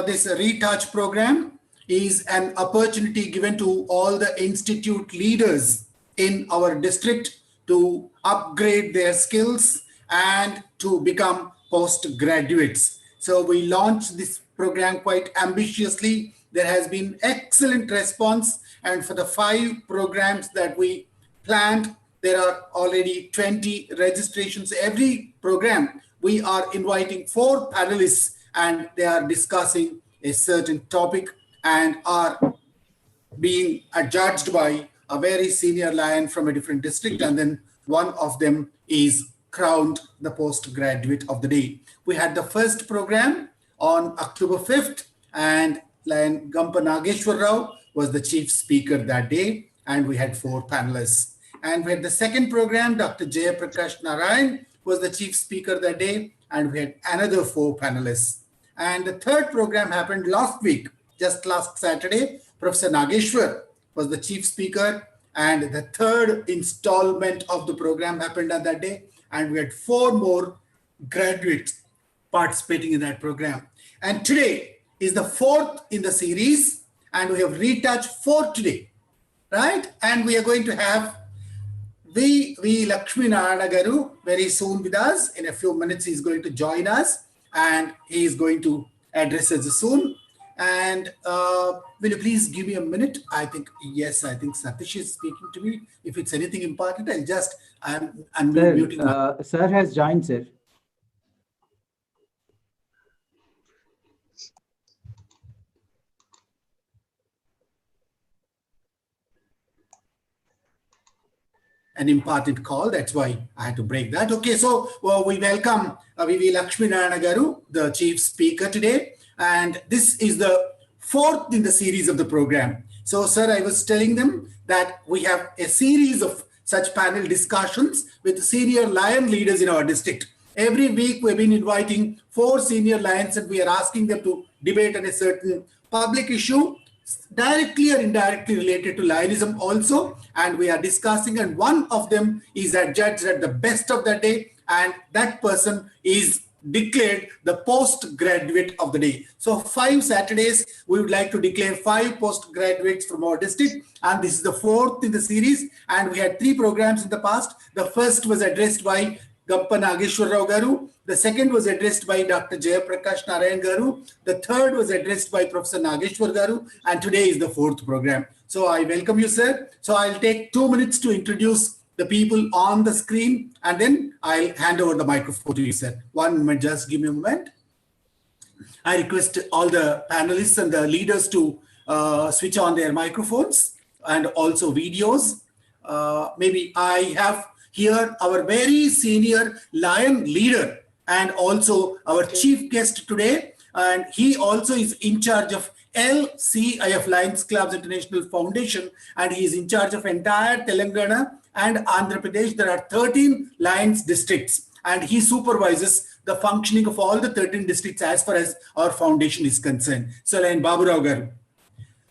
this Retouch program is an opportunity given to all the institute leaders in our district to upgrade their skills and to become postgraduates. So we launched this program quite ambitiously. There has been excellent response, and for the 5 programs that we planned, there are already 20 registrations. Every program, we are inviting 4 panelists, and they are discussing a certain topic and are being judged by a very senior lion from a different district, and then one of them is crowned the postgraduate of the day. We had the first program on October 5th, and Lion Gampa Nageshwar Rao was the chief speaker that day, and we had 4 panelists. And we had the second program, Dr. Jayaprakash Narayan was the chief speaker that day, and we had another 4 panelists. And the third program happened last week, just last Saturday. Professor Nageshwar was the chief speaker, and the third installment of the program happened on that day, and we had 4 more graduates participating in that program. And today is the 4th in the series, and we have Retouch 4 today, right? And we are going to have V. Lakshmi Narayana Garu very soon with us. In a few minutes, he's going to join us, and he is going to address us soon. And will you please give me a minute? I think Satish is speaking to me. If it's anything important, I'm muting. Sir has joined, sir. An important call. That's why I had to break that. Okay, so we welcome V. Lakshmi Narayana Garu, the chief speaker today. And this is the 4th in the series of the program. So, sir, I was telling them that we have a series of such panel discussions with senior lion leaders in our district. Every week, we've been inviting 4 senior lions, and we are asking them to debate on a certain public issue, directly or indirectly related to lionism also, and we are discussing, and one of them is adjudged at the best of the day, and that person is declared the postgraduate of the day. So 5 Saturdays, we would like to declare 5 postgraduates from our district, and this is the 4th in the series, and we had 3 programs in the past. The first was addressed by Gampa Nageshwar Rao Garu. The second was addressed by Dr. Jayaprakash Narayan Garu. The third was addressed by Professor Nageshwar Garu, and today is the 4th program. So I welcome you, sir. So I'll take 2 minutes to introduce the people on the screen, and then I'll hand over the microphone to you, sir. 1 moment, just give me a moment. I request all the panelists and the leaders to switch on their microphones and also videos. Maybe I have here our very senior lion leader and also our chief guest today, and he also is in charge of LCIF, Lions Clubs International Foundation, and he is in charge of entire Telangana and Andhra Pradesh. There are 13 Lions districts, and he supervises the functioning of all the 13 districts as far as our foundation is concerned. So, Lion Babu Rao Garu.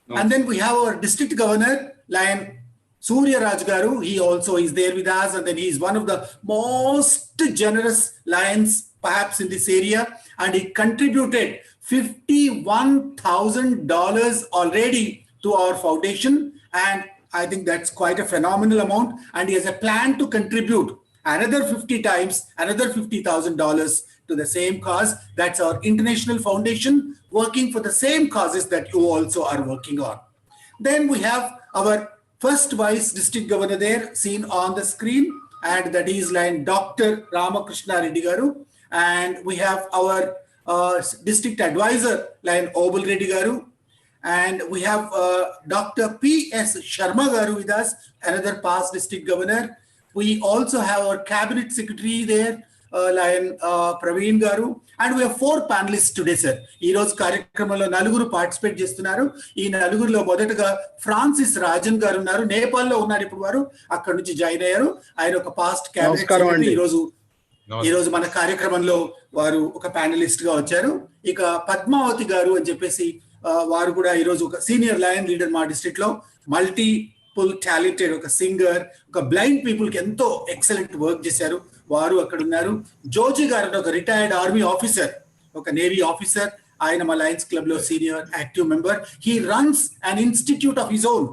No. And then we have our district governor, Lion Surya Raj Garu. He also is there with us, and then he is one of the most generous lions perhaps in this area, and he contributed $51,000 already to our foundation, and I think that's quite a phenomenal amount, and he has a plan to contribute another 50 times, another $50,000 to the same cause. That's our international foundation working for the same causes that you also are working on. Then we have our first vice district governor there seen on the screen, and that is like Dr. Ramakrishna Reddy Garu, and we have our district advisor like Obul Reddy Garu, and we have Dr. P.S. Sharma Garu with us, another past district governor. We also have our cabinet secretary there, Lion Praveen Garu, and we have 4 panelists today, sir. Ee roju కార్యక్రమంలో నలుగురు participate చేస్తున్నారు. ఈ నలుగురిలో మొదటగా Francis Rajan గారు ఉన్నారు. నేపాల్లో ఉన్నారు ఇప్పుడు వారు. అక్కడ నుంచి జాయిన్ అయ్యారు. ఆయన ఒక పాస్ట్ క్యాబినెట్ సెక్రటరీ. ఈ రోజు మన కార్యక్రమంలో వారు ఒక ప్యానలిస్ట్ గా వచ్చారు. ఇక పద్మావతి గారు అని చెప్పేసి వారు కూడా ఈరోజు ఒక సీనియర్ లయన్ లీడర్ మా డిస్ట్రిక్ట్ లో, మల్టీపుల్ టాలెంటెడ్ ఒక సింగర్, ఒక బ్లైండ్ పీపుల్ కి ఎంతో ఎక్సలెంట్ వర్క్ చేశారు. వారు అక్కడ ఉన్నారు. జోజీ గారు ఒక రిటైర్డ్ ఆర్మీ ఆఫీసర్, ఒక నేవీ ఆఫీసర్. ఆయన మా లయన్స్ క్లబ్ లో senior active member. He runs an institute of his own.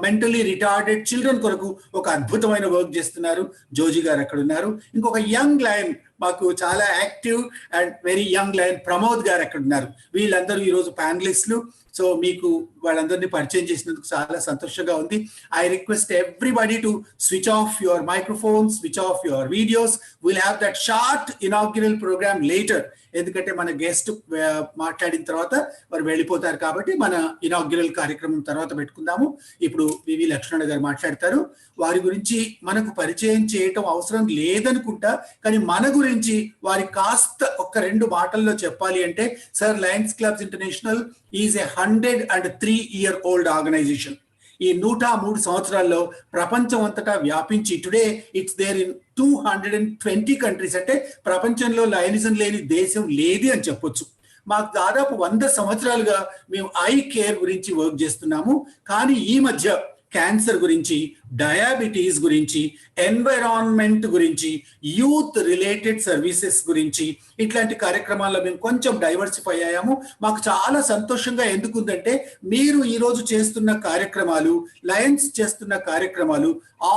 Mentally retarded children కొరకు ఒక అద్భుతమైన వర్క్ చేస్తున్నారు. జోజీ గారు అక్కడ ఉన్నారు. ఇంకొక యంగ్ లయన్, మాకు చాలా active and very young lion Pramod గారు అక్కడ ఉన్నారు. వీళ్ళందరూ ఈరోజు ప్యానలిస్టులు. సో మీకు వాళ్ళందరినీ పరిచయం చేసినందుకు చాలా సంతోషంగా ఉంది. I request everybody to switch off your microphone, switch off your videos. Will have that short inaugural program later. ఎందుకంటే మన గెస్ట్ మాట్లాడిన తర్వాత వారు వెళ్ళిపోతారు కాబట్టి మన ఇనాగ్యురల్ కార్యక్రమం తర్వాత పెట్టుకుందాము. ఇప్పుడు వివి లక్ష్మణ గారు మాట్లాడతారు. వారి గురించి మనకు పరిచయం చేయటం అవసరం లేదనుకుంటా, కానీ మన గురించి వారి కాస్త ఒక 2 మాటల్లో చెప్పాలి అంటే, sir Lions Clubs International is a 103-year-old organization. ఈ 103 సంవత్సరాల్లో ప్రపంచం అంతటా వ్యాపించి today it's there in 220 countries. అంటే ప్రపంచంలో లయనిజం లేని దేశం లేదు అని చెప్పొచ్చు. మాకు దాదాపు 100 సంవత్సరాలుగా మేము ఐ కేర్ గురించి వర్క్ చేస్తున్నాము. కానీ ఈ మధ్య క్యాన్సర్ గురించి, డయాబెటీస్ గురించి, ఎన్వైరాన్మెంట్ గురించి, యూత్ రిలేటెడ్ సర్వీసెస్ గురించి ఇట్లాంటి కార్యక్రమాల్లో మేము కొంచెం డైవర్సిఫై అయ్యాము. మాకు చాలా సంతోషంగా ఎందుకుందంటే, మీరు ఈరోజు చేస్తున్న కార్యక్రమాలు, లయన్స్ చేస్తున్న కార్యక్రమాలు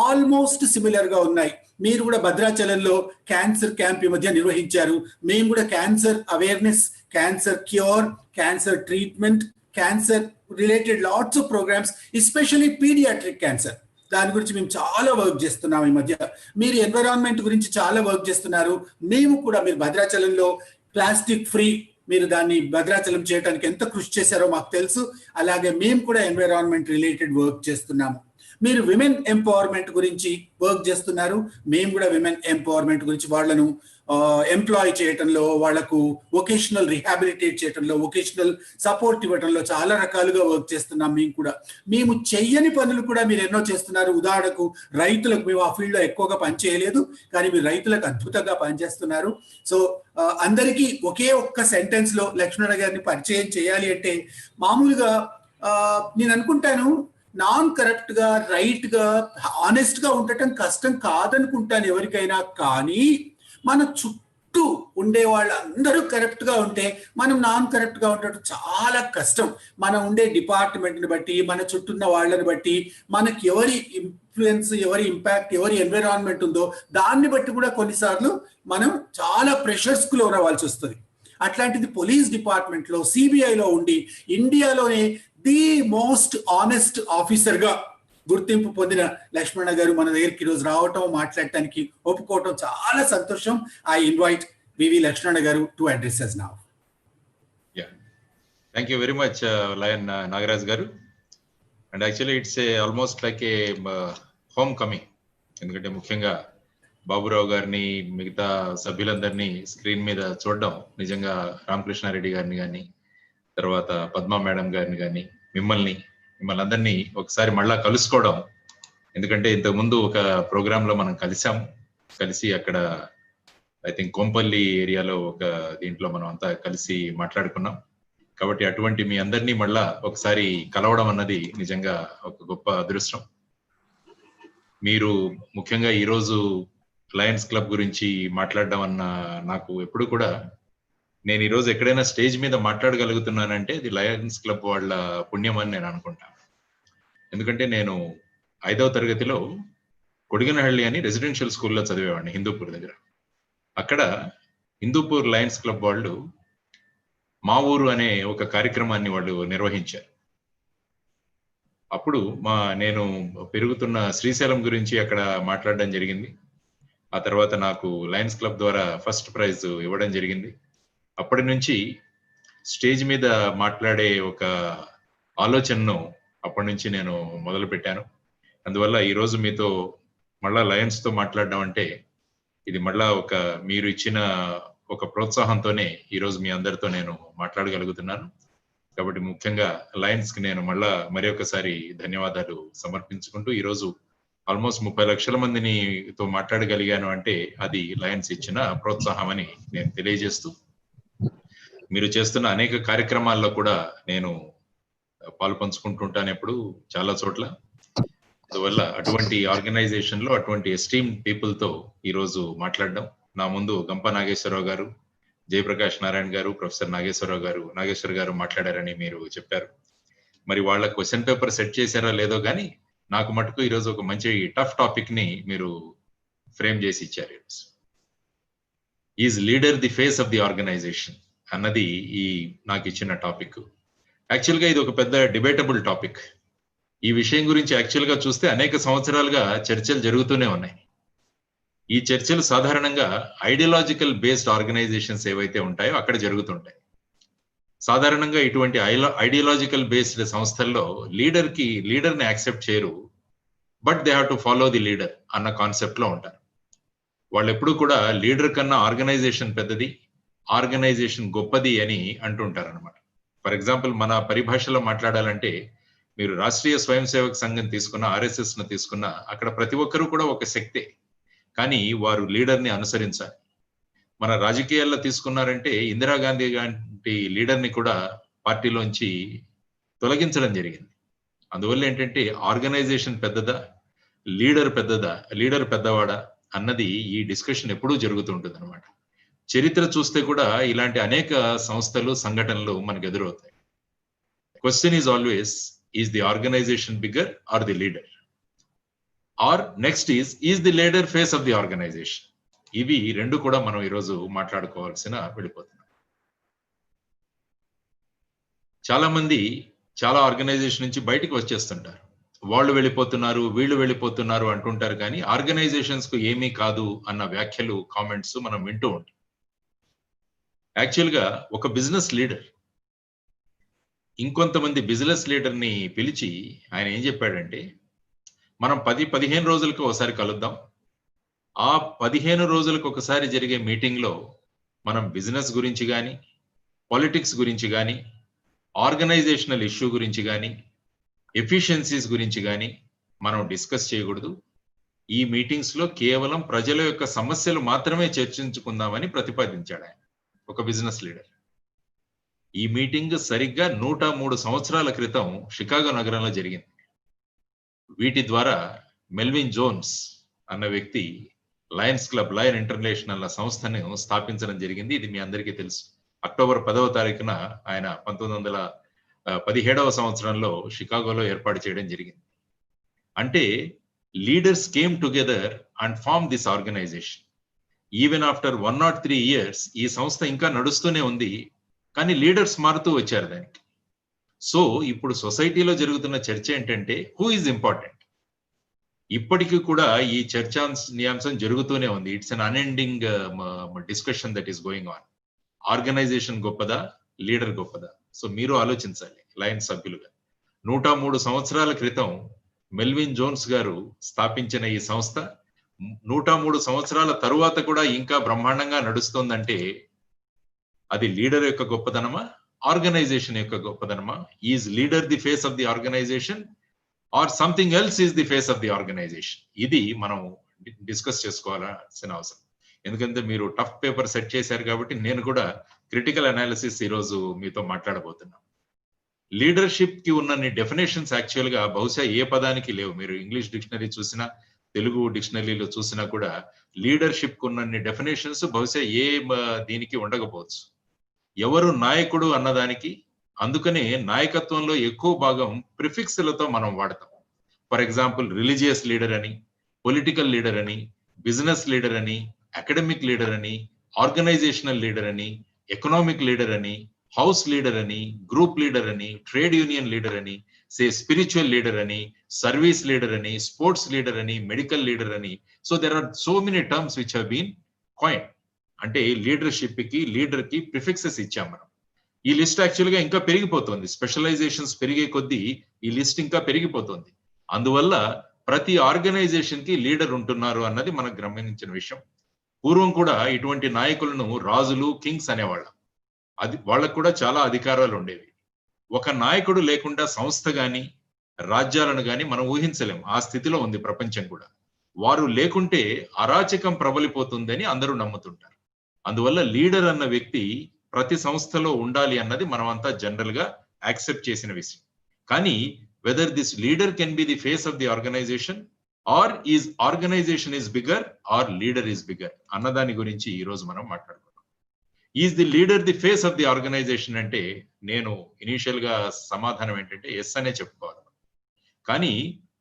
ఆల్మోస్ట్ సిమిలర్ గా ఉన్నాయి. మీరు కూడా భద్రాచలంలో క్యాన్సర్ క్యాంప్ ఈ మధ్య నిర్వహించారు. మేము కూడా cancer awareness, cancer cure, cancer treatment, cancer related lots of programmes, especially paediatric cancer, దాని గురించి మేము చాలా వర్క్ చేస్తున్నాం ఈ మధ్య. మీరు ఎన్విరాన్మెంట్ గురించి చాలా వర్క్ చేస్తున్నారు. మేము కూడా, మీరు భద్రాచలంలో ప్లాస్టిక్ ఫ్రీ, మీరు దాన్ని భద్రాచలం చేయడానికి ఎంత కృషి చేశారో మాకు తెలుసు. అలాగే మేము కూడా ఎన్విరాన్మెంట్ రిలేటెడ్ వర్క్ చేస్తున్నాము. మీరు విమెన్ ఎంపవర్మెంట్ గురించి వర్క్ చేస్తున్నారు. మేము కూడా విమెన్ ఎంపవర్మెంట్ గురించి వాళ్ళను ఎంప్లాయ్ చేయటంలో, వాళ్లకు వొకేషనల్ రిహాబిలిటేట్ చేయటంలో, వొకేషనల్ సపోర్ట్ ఇవ్వటంలో చాలా రకాలుగా వర్క్ చేస్తున్నాం. మేము కూడా, మేము చెయ్యని పనులు కూడా మీరు ఎన్నో చేస్తున్నారు. ఉదాహరణకు రైతులకు, మేము ఆ ఫీల్డ్లో ఎక్కువగా పనిచేయలేదు, కానీ మీరు రైతులకు అద్భుతంగా పనిచేస్తున్నారు. సో అందరికీ ఒకే ఒక్క సెంటెన్స్ లో లక్ష్మణ గారిని పరిచయం చేయాలి అంటే, మామూలుగా నేను అనుకుంటాను నాన్ కరప్ట్ గా, రైట్ గా, ఆనెస్ట్ గా ఉండటం కష్టం కాదనుకుంటాను ఎవరికైనా. కానీ మన చుట్టూ ఉండే వాళ్ళందరూ కరప్ట్ గా ఉంటే మనం నాన్ కరప్ట్ గా ఉండటం చాలా కష్టం. మనం ఉండే డిపార్ట్మెంట్ని బట్టి, మన చుట్టూ ఉన్న వాళ్ళని బట్టి, మనకి ఎవరి ఇన్ఫ్లుయెన్స్, ఎవరి ఇంపాక్ట్, ఎవరి ఎన్విరాన్మెంట్ ఉందో దాన్ని బట్టి కూడా కొన్నిసార్లు మనం చాలా ప్రెషర్స్ కు లోనవ్వాల్సి వస్తుంది. అట్లాంటిది పోలీస్ డిపార్ట్మెంట్ లో, సిబిఐలో ఉండి ఇండియాలోనే ది మోస్ట్ ఆనెస్ట్ ఆఫీసర్ గా గుర్తింపు పొందిన లక్ష్మణ గారు మన దగ్గరికి ఈరోజు రావటం, మాట్లాడటానికి ఒప్పుకోవటం చాలా సంతోషం. ఐ ఇన్వైట్ వివి లక్ష్మణ గారు to address us now. Thank you very much, Lion Nagaraj garu. And actually it's almost like a homecoming. ఎందుకంటే ముఖ్యంగా బాబురావు గారిని, మిగతా సభ్యులందరినీ స్క్రీన్ మీద చూడడం, నిజంగా రామకృష్ణారెడ్డి గారిని కానీ, తర్వాత పద్మా మేడం గారిని కానీ, మిమ్మల్ని అందరినీ ఒకసారి మళ్ళా కలుసుకోవడం. ఎందుకంటే ఇంతకుముందు ఒక ప్రోగ్రామ్ లో మనం కలిసి అక్కడ ఐ థింక్ కోంపల్లి ఏరియాలో ఒక దీంట్లో మనం అంతా కలిసి మాట్లాడుకున్నాం. కాబట్టి అటువంటి మీ అందరినీ మళ్ళా ఒకసారి కలవడం అన్నది నిజంగా ఒక గొప్ప అదృష్టం. మీరు ముఖ్యంగా ఈరోజు లయన్స్ క్లబ్ గురించి మాట్లాడడం అన్న, నాకు ఎప్పుడు కూడా, నేను ఈరోజు ఎక్కడైనా స్టేజ్ మీద మాట్లాడగలుగుతున్నానంటే ఇది లయన్స్ క్లబ్ వాళ్ళ పుణ్యం అని నేను అనుకుంటాను. ఎందుకంటే నేను 5వ తరగతిలో కొడిగనహళ్ళి అని రెసిడెన్షియల్ స్కూల్లో చదివేవాడిని హిందూపూర్ దగ్గర. అక్కడ హిందూపూర్ లయన్స్ క్లబ్ వాళ్ళు మా ఊరు అనే ఒక కార్యక్రమాన్ని వాళ్ళు నిర్వహించారు. అప్పుడు నేను పెరుగుతున్న శ్రీశైలం గురించి అక్కడ మాట్లాడడం జరిగింది. ఆ తర్వాత నాకు లయన్స్ క్లబ్ ద్వారా ఫస్ట్ ప్రైజ్ ఇవ్వడం జరిగింది. అప్పటి నుంచి స్టేజ్ మీద మాట్లాడే ఒక ఆలోచనను అప్పటి నుంచి నేను మొదలు పెట్టాను. అందువల్ల ఈరోజు మీతో మళ్ళా లయన్స్ తో మాట్లాడడం అంటే ఇది మళ్ళా మీరు ఇచ్చిన ఒక ప్రోత్సాహంతోనే ఈరోజు మీ అందరితో నేను మాట్లాడగలుగుతున్నాను. కాబట్టి ముఖ్యంగా లయన్స్ కి నేను మళ్ళా మరి ఒకసారి ధన్యవాదాలు సమర్పించుకుంటూ, ఈరోజు ఆల్మోస్ట్ 30 లక్షల మందితో మాట్లాడగలిగాను అంటే అది లయన్స్ ఇచ్చిన ప్రోత్సాహం అని నేను తెలియజేస్తూ, మీరు చేస్తున్న అనేక కార్యక్రమాల్లో కూడా నేను పాలు పంచుకుంటుంటాను ఎప్పుడు, చాలా చోట్ల. అందువల్ల అటువంటి ఆర్గనైజేషన్ లో అటువంటి ఎస్టీమ్ పీపుల్ తో ఈరోజు మాట్లాడడం, నా ముందు గంప నాగేశ్వరరావు గారు, జయప్రకాష్ నారాయణ గారు, ప్రొఫెసర్ నాగేశ్వర గారు మాట్లాడారని మీరు చెప్పారు. మరి వాళ్ళ క్వశ్చన్ పేపర్ సెట్ చేశారా లేదో కానీ నాకు మటుకు ఈరోజు ఒక మంచి టఫ్ టాపిక్ ని మీరు ఫ్రేమ్ చేసి ఇచ్చారు. Is leader the face of the organization అన్నది ఈ నాకు ఇచ్చిన టాపిక్. యాక్చువల్గా ఇది ఒక పెద్ద డిబేటబుల్ టాపిక్. ఈ విషయం గురించి యాక్చువల్గా చూస్తే అనేక సంవత్సరాలుగా చర్చలు జరుగుతూనే ఉన్నాయి. ఈ చర్చలు సాధారణంగా ఐడియాలజికల్ బేస్డ్ ఆర్గనైజేషన్స్ ఏవైతే ఉంటాయో అక్కడ జరుగుతుంటాయి. సాధారణంగా ఇటువంటి ఐడియాలజికల్ బేస్డ్ సంస్థల్లో లీడర్ని యాక్సెప్ట్ చేయరు, but they have to follow the leader అన్న కాన్సెప్ట్ లో ఉంటారు. వాళ్ళు ఎప్పుడు కూడా లీడర్ కన్నా ఆర్గనైజేషన్ పెద్దది, ఆర్గనైజేషన్ గొప్పది అని అంటుంటారు అనమాట. ఫర్ ఎగ్జాంపుల్ మన పరిభాషలో మాట్లాడాలంటే మీరు రాష్ట్రీయ స్వయం సేవక్ సంఘం తీసుకున్న, ఆర్ఎస్ఎస్ ను తీసుకున్న, అక్కడ ప్రతి ఒక్కరూ కూడా ఒక శక్తే, కానీ వారు లీడర్ని అనుసరించాలి. మన రాజకీయాల్లో తీసుకున్నారంటే ఇందిరాగాంధీ లాంటి లీడర్ని కూడా పార్టీలోంచి తొలగించడం జరిగింది. అందువల్ల ఏంటంటే ఆర్గనైజేషన్ పెద్దదా, లీడర్ పెద్దవాడా అన్నది ఈ డిస్కషన్ ఎప్పుడూ జరుగుతుంటుంది అనమాట. చరిత్ర చూస్తే కూడా ఇలాంటి అనేక సంస్థలు, సంఘటనలు మనకు ఎదురవుతాయి. Question is always, is the organization bigger or the leader? Or next is the leader face of the organization? ఇవి రెండు కూడా మనం ఈరోజు మాట్లాడుకోవాల్సిన వెళ్ళిపోతున్నాం. చాలా మంది చాలా ఆర్గనైజేషన్ నుంచి బయటికి వచ్చేస్తుంటారు. వాళ్ళు వెళ్ళిపోతున్నారు, వీళ్ళు వెళ్ళిపోతున్నారు అంటుంటారు, కానీ ఆర్గనైజేషన్స్ కు ఏమీ కాదు అన్న వ్యాఖ్యలు, కామెంట్స్ మనం వింటూ ఉంటాం. యాక్చువల్గా ఒక బిజినెస్ లీడర్ ఇంకొంతమంది బిజినెస్ లీడర్ని పిలిచి ఆయన ఏం చెప్పాడంటే, మనం 10-15 రోజులకు ఒకసారి కలుద్దాం. ఆ 15 రోజులకు ఒకసారి జరిగే మీటింగ్లో మనం బిజినెస్ గురించి కానీ, పాలిటిక్స్ గురించి కానీ, ఆర్గనైజేషనల్ ఇష్యూ గురించి కానీ, ఎఫిషియన్సీస్ గురించి కానీ మనం డిస్కస్ చేయకూడదు. ఈ మీటింగ్స్ లో కేవలం ప్రజల యొక్క సమస్యలు మాత్రమే చర్చించుకుందామని ప్రతిపాదించాడు ఆయన, ఒక బిజినెస్ లీడర్. ఈ మీటింగ్ సరిగ్గా 103 సంవత్సరాల క్రితం షికాగో నగరంలో జరిగింది. వీటి ద్వారా మెల్విన్ జోన్స్ అన్న వ్యక్తి లయన్ ఇంటర్నేషనల్ సంస్థను స్థాపించడం జరిగింది. ఇది మీ అందరికీ తెలుసు. అక్టోబర్ 10వ తారీఖున ఆయన 1917వ సంవత్సరంలో షికాగోలో ఏర్పాటు చేయడం జరిగింది. అంటే leaders came together and form this organization. Even after 103 years ఈ సంస్థ ఇంకా నడుస్తూనే ఉంది, కానీ లీడర్స్ మారుతూ వచ్చారు దానికి. సో ఇప్పుడు సొసైటీలో జరుగుతున్న చర్చ ఏంటంటే, హూ ఈజ్ ఇంపార్టెంట్? ఇప్పటికీ కూడా ఈ చర్చాంశం జరుగుతూనే ఉంది. It's an unending discussion that is going on. Organization గొప్పదా, లీడర్ గొప్పదా? సో మీరు ఆలోచించాలి లయన్స్ సభ్యులుగా. 103 సంవత్సరాల క్రితం మెల్విన్ జోన్స్ గారు స్థాపించిన ఈ సంస్థ 103 సంవత్సరాల తరువాత కూడా ఇంకా బ్రహ్మాండంగా నడుస్తుందంటే అది లీడర్ యొక్క గొప్పదనమా, ఆర్గనైజేషన్ యొక్క గొప్పదనమా? Is leader the face of the organization or something else is the face of the organization? ఇది మనం డిస్కస్ చేసుకోవాల్సిన అవసరం. ఎందుకంటే మీరు టఫ్ పేపర్ సెట్ చేశారు కాబట్టి నేను కూడా క్రిటికల్ అనాలిసిస్ ఈరోజు మీతో మాట్లాడబోతున్నాను. లీడర్షిప్ కి ఉన్నన్ని డెఫినేషన్స్ యాక్చువల్ గా బహుశా ఏ పదానికి లేవు. మీరు ఇంగ్లీష్ డిక్షనరీ చూసినా, తెలుగు డిక్షనరీలో చూసినా కూడా లీడర్షిప్ కు ఉన్నన్ని డెఫినేషన్స్ బహుశా ఏ దీనికి ఉండకపోవచ్చు. ఎవరు నాయకుడు అన్నదానికి, అందుకనే నాయకత్వంలో ఎక్కువ భాగం ప్రిఫిక్స్లతో మనం వాడతాం. ఫర్ ఎగ్జాంపుల్ రిలీజియస్ లీడర్ అని, పొలిటికల్ లీడర్ అని, బిజినెస్ లీడర్ అని, అకాడమిక్ లీడర్ అని, ఆర్గనైజేషనల్ లీడర్ అని, ఎకనామిక్ లీడర్ అని, హౌస్ లీడర్ అని, గ్రూప్ లీడర్ అని, ట్రేడ్ యూనియన్ లీడర్ అని, స్పిరిచువల్ లీడర్ అని, సర్వీస్ లీడర్ అని, స్పోర్ట్స్ లీడర్ అని, మెడికల్ లీడర్ అని. So there are so many terms which have been coin. అంటే లీడర్షిప్ కి, లీడర్ కి ప్రిఫిక్సెస్ ఇచ్చాం మనం. ఈ లిస్ట్ యాక్చువల్ గా ఇంకా పెరిగిపోతుంది. స్పెషలైజేషన్స్ పెరిగే కొద్దీ ఈ లిస్ట్ ఇంకా పెరిగిపోతుంది. అందువల్ల ప్రతి ఆర్గనైజేషన్ కి లీడర్ ఉంటున్నారు అన్నది మనకు గమనించిన విషయం. పూర్వం కూడా ఇటువంటి నాయకులను రాజులు, కింగ్స్ అనేవాళ్ళం. అది వాళ్ళకు కూడా చాలా అధికారాలు ఉండేవి. ఒక నాయకుడు లేకుండా సంస్థ గాని, రాజ్యాలను గాని మనం ఊహించలేం. ఆ స్థితిలో ఉంది ప్రపంచం కూడా. వారు లేకుంటే అరాచకం ప్రబలిపోతుందని అందరూ నమ్ముతుంటారు. అందువల్ల లీడర్ అన్న వ్యక్తి ప్రతి సంస్థలో ఉండాలి అన్నది మనమంతా జనరల్ గా యాక్సెప్ట్ చేసిన విషయం. కానీ whether this leader can be the face of the organization or is organization is bigger or leader is bigger అన్నదాని గురించి ఈ రోజు మనం మాట్లాడుకుందాం. Is the leader the face of the organization అంటే నేను ఇనీషియల్ గా సమాధానం ఏంటంటే ఎస్ అనే చెప్పుకోవాలి. కానీ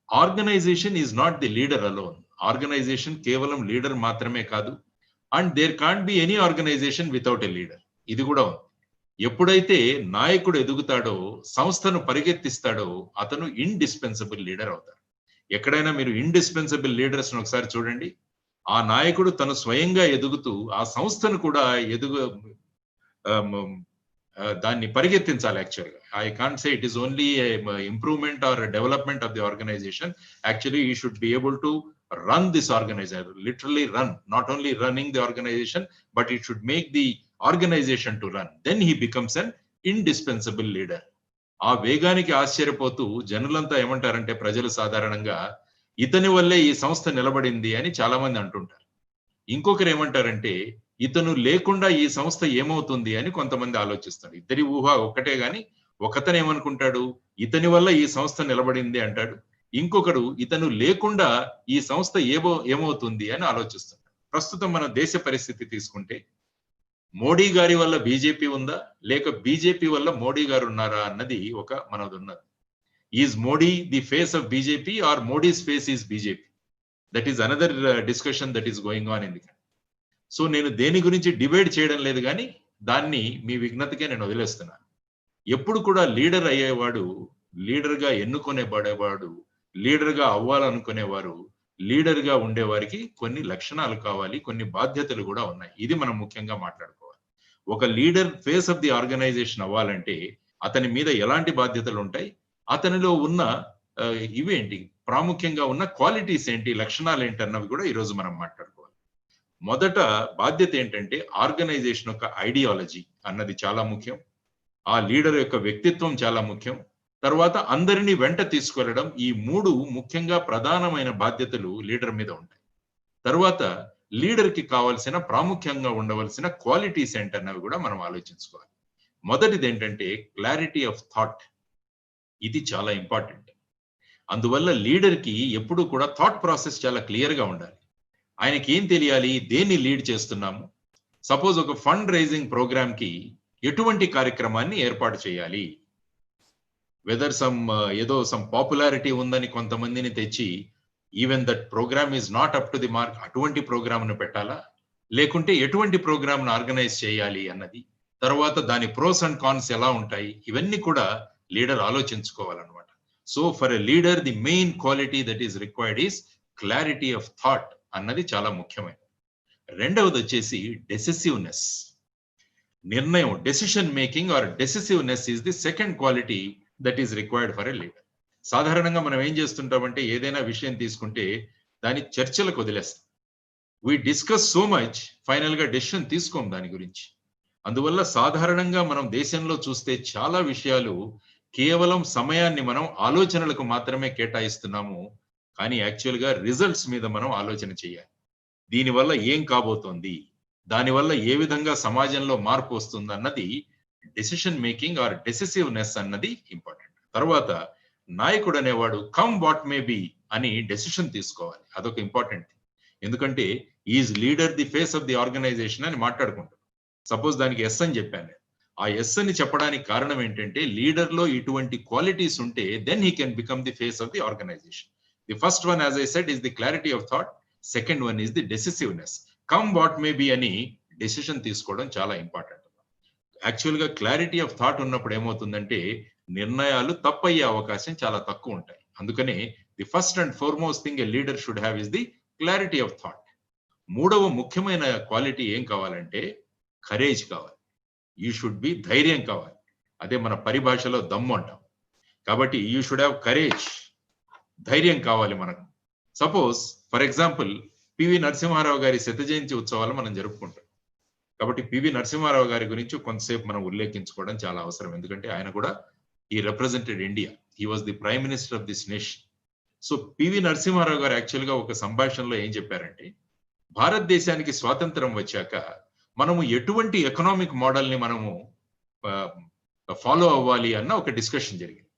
organization is not the leader alone. Organization కేవలం లీడర్ మాత్రమే కాదు. And there can't be any organization without a leader. ఇది కూడా ఉంది. ఎప్పుడైతే నాయకుడు ఎదుగుతాడో, సంస్థను పరిగెత్తిస్తాడో, అతను ఇండిస్పెన్సబుల్ లీడర్ అవుతాడు. ఎక్కడైనా మీరు ఇండిస్పెన్సబుల్ లీడర్స్ ఒకసారి చూడండి. ఆ నాయకుడు తను స్వయంగా ఎదుగుతూ ఆ సంస్థను కూడా దాన్ని పరిగెత్తించాలి. యాక్చువల్గా I can't say it is only improvement or development of the organization. Actually you should be able to run this organization, literally run, not only running the organization, but it should make the organization to run. Then he becomes an indispensable leader. ఆ వేగానికి ఆశ్చర్యపోతూ జనులంతా ఏమంటారంటే, ప్రజలు సాధారణంగా ఇతని వల్లే ఈ సంస్థ నిలబడింది అని చాలా మంది అంటుంటారు. ఇంకొకరు ఏమంటారంటే, ఇతను లేకుండా ఈ సంస్థ ఏమవుతుంది అని కొంతమంది ఆలోచిస్తారు. ఇద్దరి ఊహ ఒక్కటే గాని, ఒకతను ఏమనుకుంటాడు, ఇతని వల్ల ఈ సంస్థ నిలబడింది అంటాడు. ఇంకొకడు ఇతను లేకుండా ఈ సంస్థ ఏమవుతుంది అని ఆలోచిస్తున్నాడు. ప్రస్తుతం మన దేశ పరిస్థితి తీసుకుంటే, మోడీ గారి వల్ల బీజేపీ ఉందా, లేక బీజేపీ వల్ల మోడీ గారు ఉన్నారా అన్నది ఒక మనది ఉన్నది. Is Modi the face of BJP or Modi's face is BJP? That is another discussion that is going on in the country. So నేను దేని గురించి డిబేట్ చేయడం లేదు, కానీ దాన్ని మీ విజ్ఞతకే నేను వదిలేస్తున్నాను. ఎప్పుడు కూడా లీడర్ అయ్యేవాడు, లీడర్ గా ఎన్నుకునేవాడేవాడు, లీడర్ గా అవ్వాలనుకునేవారు, లీడర్ గా ఉండేవారికి కొన్ని లక్షణాలు కావాలి, కొన్ని బాధ్యతలు కూడా ఉన్నాయి. ఇది మనం ముఖ్యంగా మాట్లాడుకోవాలి. ఒక leader face of the organization అవ్వాలంటే అతని మీద ఎలాంటి బాధ్యతలు ఉంటాయి, అతనిలో ఉన్న ఇవేంటి, ప్రాముఖ్యంగా ఉన్న క్వాలిటీస్ ఏంటి, లక్షణాలు ఏంటి అన్నవి కూడా ఈరోజు మనం మాట్లాడుకోవాలి. మొదట బాధ్యత ఏంటంటే, ఆర్గనైజేషన్ యొక్క ఐడియాలజీ అన్నది చాలా ముఖ్యం. ఆ లీడర్ యొక్క వ్యక్తిత్వం చాలా ముఖ్యం. తర్వాత అందరినీ వెంట తీసుకెళ్లడం. ఈ మూడు ముఖ్యంగా ప్రధానమైన బాధ్యతలు లీడర్ మీద ఉంటాయి. తర్వాత లీడర్ కి కావాల్సిన, ప్రాముఖ్యంగా ఉండవలసిన క్వాలిటీస్ ఏంటన్నవి కూడా మనం ఆలోచించుకోవాలి. మొదటిది ఏంటంటే క్లారిటీ ఆఫ్ థాట్. ఇది చాలా ఇంపార్టెంట్. అందువల్ల లీడర్ కి ఎప్పుడు కూడా థాట్ ప్రాసెస్ చాలా క్లియర్ గా ఉండాలి. ఆయనకి ఏం తెలియాలి, దేన్ని లీడ్ చేస్తున్నాము. సపోజ్ ఒక ఫండ్ రైజింగ్ ప్రోగ్రామ్ కి ఎటువంటి కార్యక్రమాన్ని ఏర్పాటు చేయాలి, వెదర్ ఏదో సమ్ పాపులారిటీ ఉందని కొంతమందిని తెచ్చి even that programme is not up to the mark, అటువంటి ప్రోగ్రామ్ ను పెట్టాలా, లేకుంటే ఎటువంటి ప్రోగ్రామ్ ను ఆర్గనైజ్ చేయాలి అన్నది, తర్వాత దాని ప్రోస్ అండ్ కాన్స్ ఎలా ఉంటాయి, ఇవన్నీ కూడా లీడర్ ఆలోచించుకోవాలన్నమాట. So for a leader the main quality that is required is clarity of thought అన్నది చాలా ముఖ్యమైనది. రెండవది వచ్చేసి డెసిసివ్నెస్. నిర్ణయం, decision making or decisiveness is the second quality that is required for a leader. సాధారణంగా మనం ఏం చేస్తుంటామంటే, ఏదైనా విషయం తీసుకుంటే దాని చర్చలకు వదిలేస్తాం. We discuss so much, final గా డెసిషన్ తీసుకోం దాని గురించి. అందువల్ల సాధారణంగా మనం దేశంలో చూస్తే చాలా విషయాలు కేవలం సమయాన్ని మనం ఆలోచనలకు మాత్రమే కేటాయిస్తున్నాము, కానీ యాక్చువల్ గా రిజల్ట్స్ మీద మనం ఆలోచన చేయాలి. దీనివల్ల ఏం కాబోతోంది, దానివల్ల ఏ విధంగా సమాజంలో మార్పు వస్తుంది అన్నది డెసిషన్ మేకింగ్ ఆర్ డెసిసివ్నెస్ అన్నది ఇంపార్టెంట్. తర్వాత నాయకుడు అనేవాడు కమ్ వాట్ మే బి అని డెసిషన్ తీసుకోవాలి. అదొక ఇంపార్టెంట్. ఎందుకంటే is leader the face of the organization అని మాట్లాడుకుంటాం. సపోజ్ దానికి ఎస్ అని చెప్పాను. ఆ ఎస్ అని చెప్పడానికి కారణం ఏంటంటే, లీడర్ లో ఇటువంటి క్వాలిటీస్ ఉంటే then he can become the face of the organization. The first one, as I said, is the clarity of thought. Second one is the decisiveness. Come what may be అని decision తీసుకోవడం చాలా important. Actual గా clarity of thought ఉన్నప్పుడు ఏమవుతుందంటే, నిర్ణయాలు తప్పయ్యే అవకాశం చాలా తక్కువ ఉంటాయి. అందుకనే the first and foremost thing a leader should have is the clarity of thought. మూడవ ముఖ్యమైన క్వాలిటీ ఏం కావాలంటే కరేజ్ కావాలి. యూ షుడ్ బి, ధైర్యం కావాలి. అదే మన పరిభాషలో దమ్ము అంటాం. కాబట్టి యూ షుడ్ హ్యావ్ కరేజ్, ధైర్యం కావాలి మనకు. Suppose for example PV Narasimha Rao గారి శత జయంతి ఉత్సవాలు మనం జరుపుకుంటాం. కాబట్టి పివి నరసింహారావు గారి గురించి కొంతసేపు మనం ఉల్లేఖించుకోవడం చాలా అవసరం. ఎందుకంటే ఆయన కూడా ఈ represented India. He was the prime minister of this nation. So PV Narasimha Rao గారు యాక్చువల్ గా ఒక సంభాషణలో ఏం చెప్పారంటే, భారతదేశానికి స్వాతంత్రం వచ్చాక మనము ఎటువంటి ఎకనామిక్ మోడల్ ని మనము ఫాలో అవ్వాలి అన్న ఒక డిస్కషన్ జరిగింది.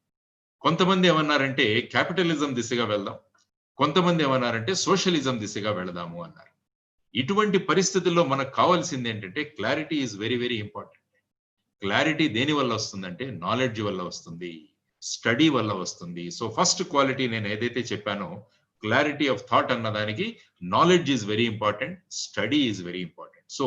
కొంతమంది ఏమన్నారంటే క్యాపిటలిజం దిశగా వెళ్దాం, కొంతమంది ఏమన్నారంటే సోషలిజం దిశగా వెళదాము అన్నారు. ఇటువంటి పరిస్థితుల్లో మనకు కావాల్సింది ఏంటంటే clarity is very very important. Clarity దేని వల్ల వస్తుందంటే నాలెడ్జ్ వల్ల వస్తుంది, స్టడీ వల్ల వస్తుంది. సో ఫస్ట్ క్వాలిటీ నేను ఏదైతే చెప్పానో క్లారిటీ ఆఫ్ థాట్ అన్నదానికి knowledge is very important, study is very important. So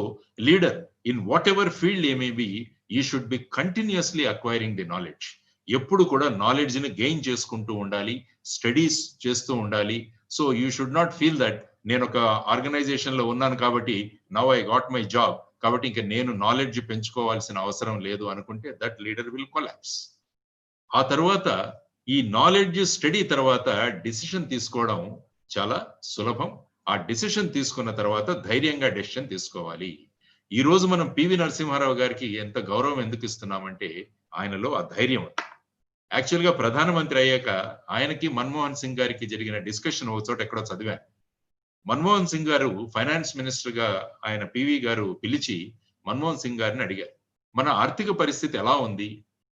leader in what ever field A may be, you should B continuously acquiring the knowledge. ఎప్పుడు కూడా knowledge ని gain చేసుకుంటూ ఉండాలి, studies చేస్తూ ఉండాలి. So you should not feel that నేను ఒక organisation లో ఉన్నాను కాబట్టి now I got my job కాబట్టి ఇంకా నేను నాలెడ్జ్ పెంచుకోవాల్సిన అవసరం లేదు అనుకుంటే దట్ లీడర్ విల్ కొలాప్స్. ఆ తర్వాత ఈ నాలెడ్జ్ స్టడీ తర్వాత డిసిషన్ తీసుకోవడం చాలా సులభం. ఆ డిసిషన్ తీసుకున్న తర్వాత ధైర్యంగా డెసిషన్ తీసుకోవాలి. ఈ రోజు మనం పివి నరసింహారావు గారికి ఎంత గౌరవం ఎందుకు ఇస్తున్నామంటే ఆయనలో ఆ ధైర్యం. యాక్చువల్ గా ప్రధానమంత్రి అయ్యాక ఆయనకి మన్మోహన్ సింగ్ గారికి జరిగిన డిస్కషన్ ఒక చోట ఎక్కడో చదివాను. మన్మోహన్ సింగ్ గారు ఫైనాన్స్ మినిస్టర్ గా ఆయన పివి గారు పిలిచి మన్మోహన్ సింగ్ గారిని అడిగారు, మన ఆర్థిక పరిస్థితి ఎలా ఉంది,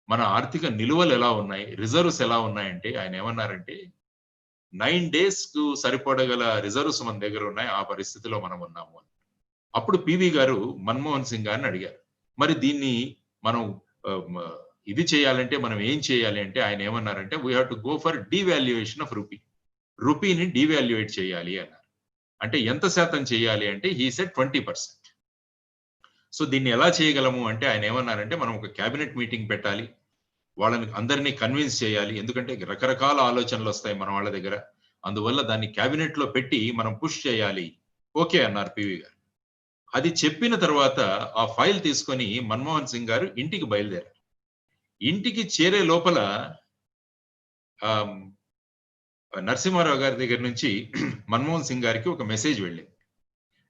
మన ఆర్థిక నిలువలు ఎలా ఉన్నాయి, రిజర్వ్స్ ఎలా ఉన్నాయంటే ఆయన ఏమన్నారంటే 9 days కు సరిపడగల రిజర్వ్స్ మన దగ్గర ఉన్నాయి, ఆ పరిస్థితిలో మనం ఉన్నాము అని. అప్పుడు పివి గారు మన్మోహన్ సింగ్ గారిని అడిగారు, మరి దీన్ని మనం ఇది చేయాలంటే మనం ఏం చేయాలి అంటే ఆయన ఏమన్నారంటే we have to go for devaluation of rupee. రూపీని డివాల్యుయేట్ చేయాలి అన్నారు. అంటే ఎంత శాతం చేయాలి అంటే హీ సెడ్ 20%. సో దీన్ని ఎలా చేయగలము అంటే ఆయన ఏమన్నారంటే మనం ఒక క్యాబినెట్ మీటింగ్ పెట్టాలి, వాళ్ళని అందరినీ కన్విన్స్ చేయాలి, ఎందుకంటే రకరకాల ఆలోచనలు వస్తాయి మన వాళ్ళ దగ్గర, అందువల్ల దాన్ని క్యాబినెట్ లో పెట్టి మనం పుష్ చేయాలి. ఓకే అన్నారు పివి గారు. అది చెప్పిన తర్వాత ఆ ఫైల్ తీసుకొని మన్మోహన్ సింగ్ గారు ఇంటికి బయలుదేరారు. ఇంటికి చేరే లోపల నరసింహారావు గారి దగ్గర నుంచి మన్మోహన్ సింగ్ గారికి ఒక మెసేజ్ వెళ్ళింది.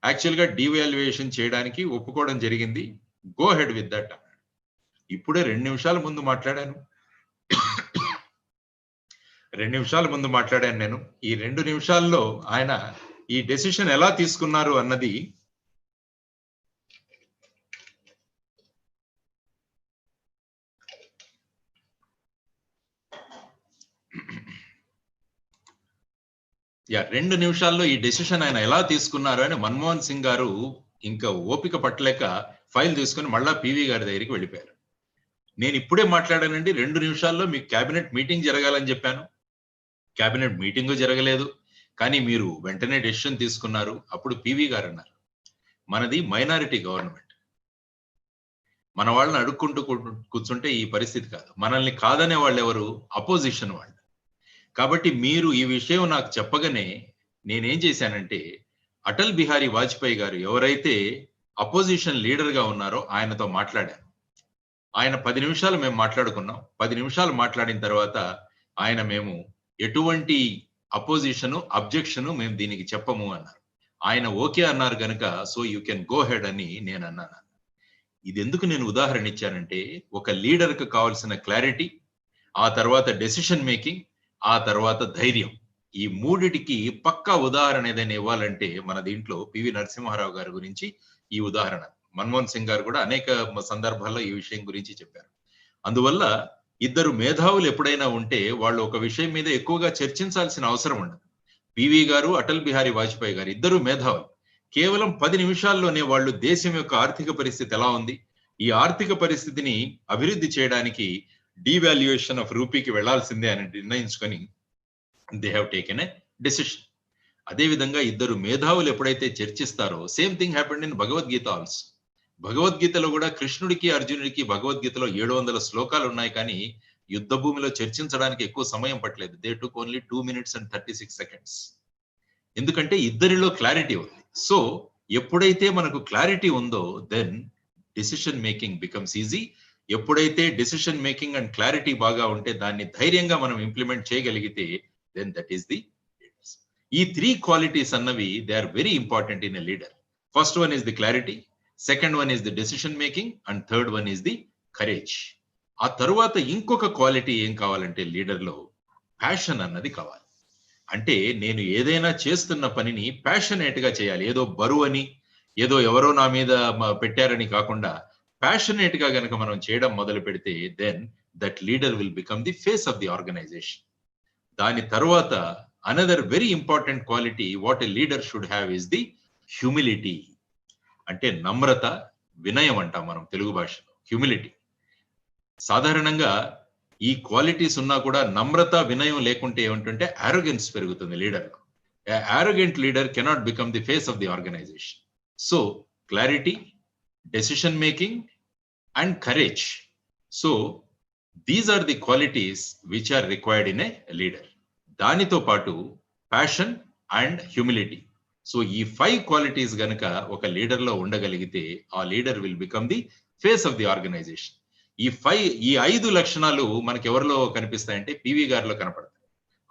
యాక్చువల్ గా డివాల్యుయేషన్ చేయడానికి ఒప్పుకోవడం జరిగింది, గో హెడ్ విత్ దట్ అన్నాడు. ఇప్పుడే 2 నిమిషాల ముందు మాట్లాడాను, 2 నిమిషాల ముందు మాట్లాడాను నేను. ఈ 2 నిమిషాల్లో ఆయన ఈ డెసిషన్ ఎలా తీసుకున్నారు అన్నది యా 2 నిమిషాల్లో ఈ డెసిషన్ ఆయన ఎలా తీసుకున్నారు అని మన్మోహన్ సింగ్ గారు ఇంకా ఓపిక పట్టలేక ఫైల్ తీసుకుని మళ్ళా పివి గారి దగ్గరికి వెళ్ళిపోయారు. నేను ఇప్పుడే మాట్లాడానండి, 2 నిమిషాల్లో మీకు క్యాబినెట్ మీటింగ్ జరగాలని చెప్పాను, క్యాబినెట్ మీటింగ్ జరగలేదు, కానీ మీరు వెంటనే డెసిషన్ తీసుకున్నారు. అప్పుడు పివి గారు అన్నారు, మనది మైనారిటీ గవర్నమెంట్, మన వాళ్ళని అడుక్కుంటూ కూర్చుంటే ఈ పరిస్థితి కాదు, మనల్ని కాదనే వాళ్ళు ఎవరు, అపోజిషన్ వాళ్ళు. కాబట్టి మీరు ఈ విషయం నాకు చెప్పగానే నేనేం చేశానంటే అటల్ బిహారీ వాజ్పేయి గారు ఎవరైతే అపోజిషన్ లీడర్ గా ఉన్నారో ఆయనతో మాట్లాడాను. ఆయన 10 నిమిషాలు మేము మాట్లాడుకున్నాం. 10 నిమిషాలు మాట్లాడిన తర్వాత ఆయన మేము ఎటువంటి అపోజిషన్ అబ్జెక్షన్ మేము దీనికి చెప్పము అన్నారు. ఆయన ఓకే అన్నారు కనుక so you can go head అని నేను అన్నాను. ఇది ఎందుకు నేను ఉదాహరణ ఇచ్చానంటే ఒక లీడర్ కు కావాల్సిన క్లారిటీ, ఆ తర్వాత డెసిషన్ మేకింగ్, ఆ తర్వాత ధైర్యం, ఈ మూడిటికి పక్కా ఉదాహరణ ఏదైనా ఇవ్వాలంటే మన దీంట్లో పివి నరసింహారావు గారి గురించి ఈ ఉదాహరణ. మన్మోహన్ సింగ్ గారు కూడా అనేక సందర్భాల్లో ఈ విషయం గురించి చెప్పారు. అందువల్ల ఇద్దరు మేధావులు ఎప్పుడైనా ఉంటే వాళ్ళు ఒక విషయం మీద ఎక్కువగా చర్చించాల్సిన అవసరం ఉండదు. పివి గారు, అటల్ బిహారీ వాజ్పేయి గారు ఇద్దరు మేధావులు. కేవలం 10 నిమిషాల్లోనే వాళ్ళు దేశం యొక్క ఆర్థిక పరిస్థితి ఎలా ఉంది, ఈ ఆర్థిక పరిస్థితిని అభివృద్ధి చేయడానికి డివాల్యుయేషన్ ఆఫ్ రూపీకి వెళ్లాల్సిందే అని నిర్ణయించుకొని they have taken a decision. అదేవిధంగా ఇద్దరు మేధావులు ఎప్పుడైతే చర్చిస్తారో same thing happened in Bhagavad Gita also. భగవద్గీతలో కూడా కృష్ణుడికి అర్జునుడికి భగవద్గీతలో 700 శ్లోకాలు ఉన్నాయి, కానీ యుద్ధ భూమిలో చర్చించడానికి ఎక్కువ సమయం పట్టలేదు. They took only 2 minutes and 36 seconds. ఎందుకంటే ఇద్దరిలో క్లారిటీ ఉంది. సో ఎప్పుడైతే మనకు క్లారిటీ ఉందో then decision making becomes easy. ఎప్పుడైతే డిసిషన్ మేకింగ్ అండ్ క్లారిటీ బాగా ఉంటే దాన్ని ధైర్యంగా మనం ఇంప్లిమెంట్ చేయగలిగితే then that is the leaders. ఈ 3 qualities అన్నవి they are very important in a leader. First one is the clarity, second one is the decision making and third one is the courage. ఆ తరువాత ఇంకొక quality ఏం కావాలంటే లీడర్లో passion అన్నది కావాలి. అంటే నేను ఏదైనా చేస్తున్న పనిని ప్యాషనేట్ గా చేయాలి. ఏదో బరువు అని, ఏదో ఎవరో నా మీద పెట్టారని కాకుండా ప్యాషనేట్ గా గనక మనం చేయడం మొదలు పెడితే then that leader will become the face of the organization. దాని తర్వాత another very important quality what a leader should have is the humility అంటే నమ్రత, వినయం అంటాం మనం తెలుగు భాషలో. హ్యూమిలిటీ సాధారణంగా ఈ క్వాలిటీస్ ఉన్నా కూడా నమ్రత, వినయం లేకుంటే ఏమిటంటే ఆరోగెన్స్ పెరుగుతుంది లీడర్కు. Arrogant leader cannot become the face of the organization. So clarity, decision making and courage. So these are the qualities which are required in a leader. దానితో పాటు ప్యాషన్ అండ్ హ్యూమిలిటీ. సో ఈ 5 qualities గనక ఒక leader లో ఉండగలిగితే ఆ leader will become the face of the organization. ఈ 5 లక్షణాలు మనకి ఎవరిలో కనిపిస్తాయంటే పివి గారిలో కనపడతాయి.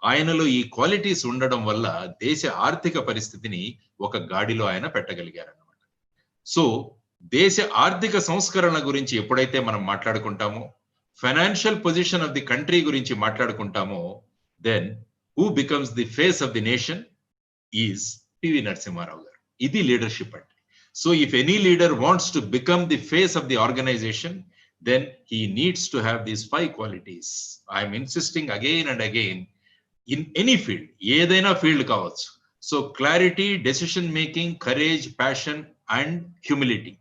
ఆయనలో ఈ క్వాలిటీస్ ఉండడం వల్ల దేశ ఆర్థిక పరిస్థితిని ఒక గాడిలో ఆయన పెట్టగలిగారన్నమాట. సో దేశ ఆర్థిక సంస్కరణ గురించి ఎప్పుడైతే మనం మాట్లాడుకుంటామో, financial position of the country గురించి మాట్లాడుకుంటామో, then who becomes the face of the nation is PV Narasimha Rao గారు. ఇది లీడర్షిప్ అంటే. So if any leader wants to become the face of the organization, then he needs to have these 5 qualities. I am insisting again and again, in any field, ఏదైనా field కావచ్చు. So clarity, decision making, courage, passion and humility,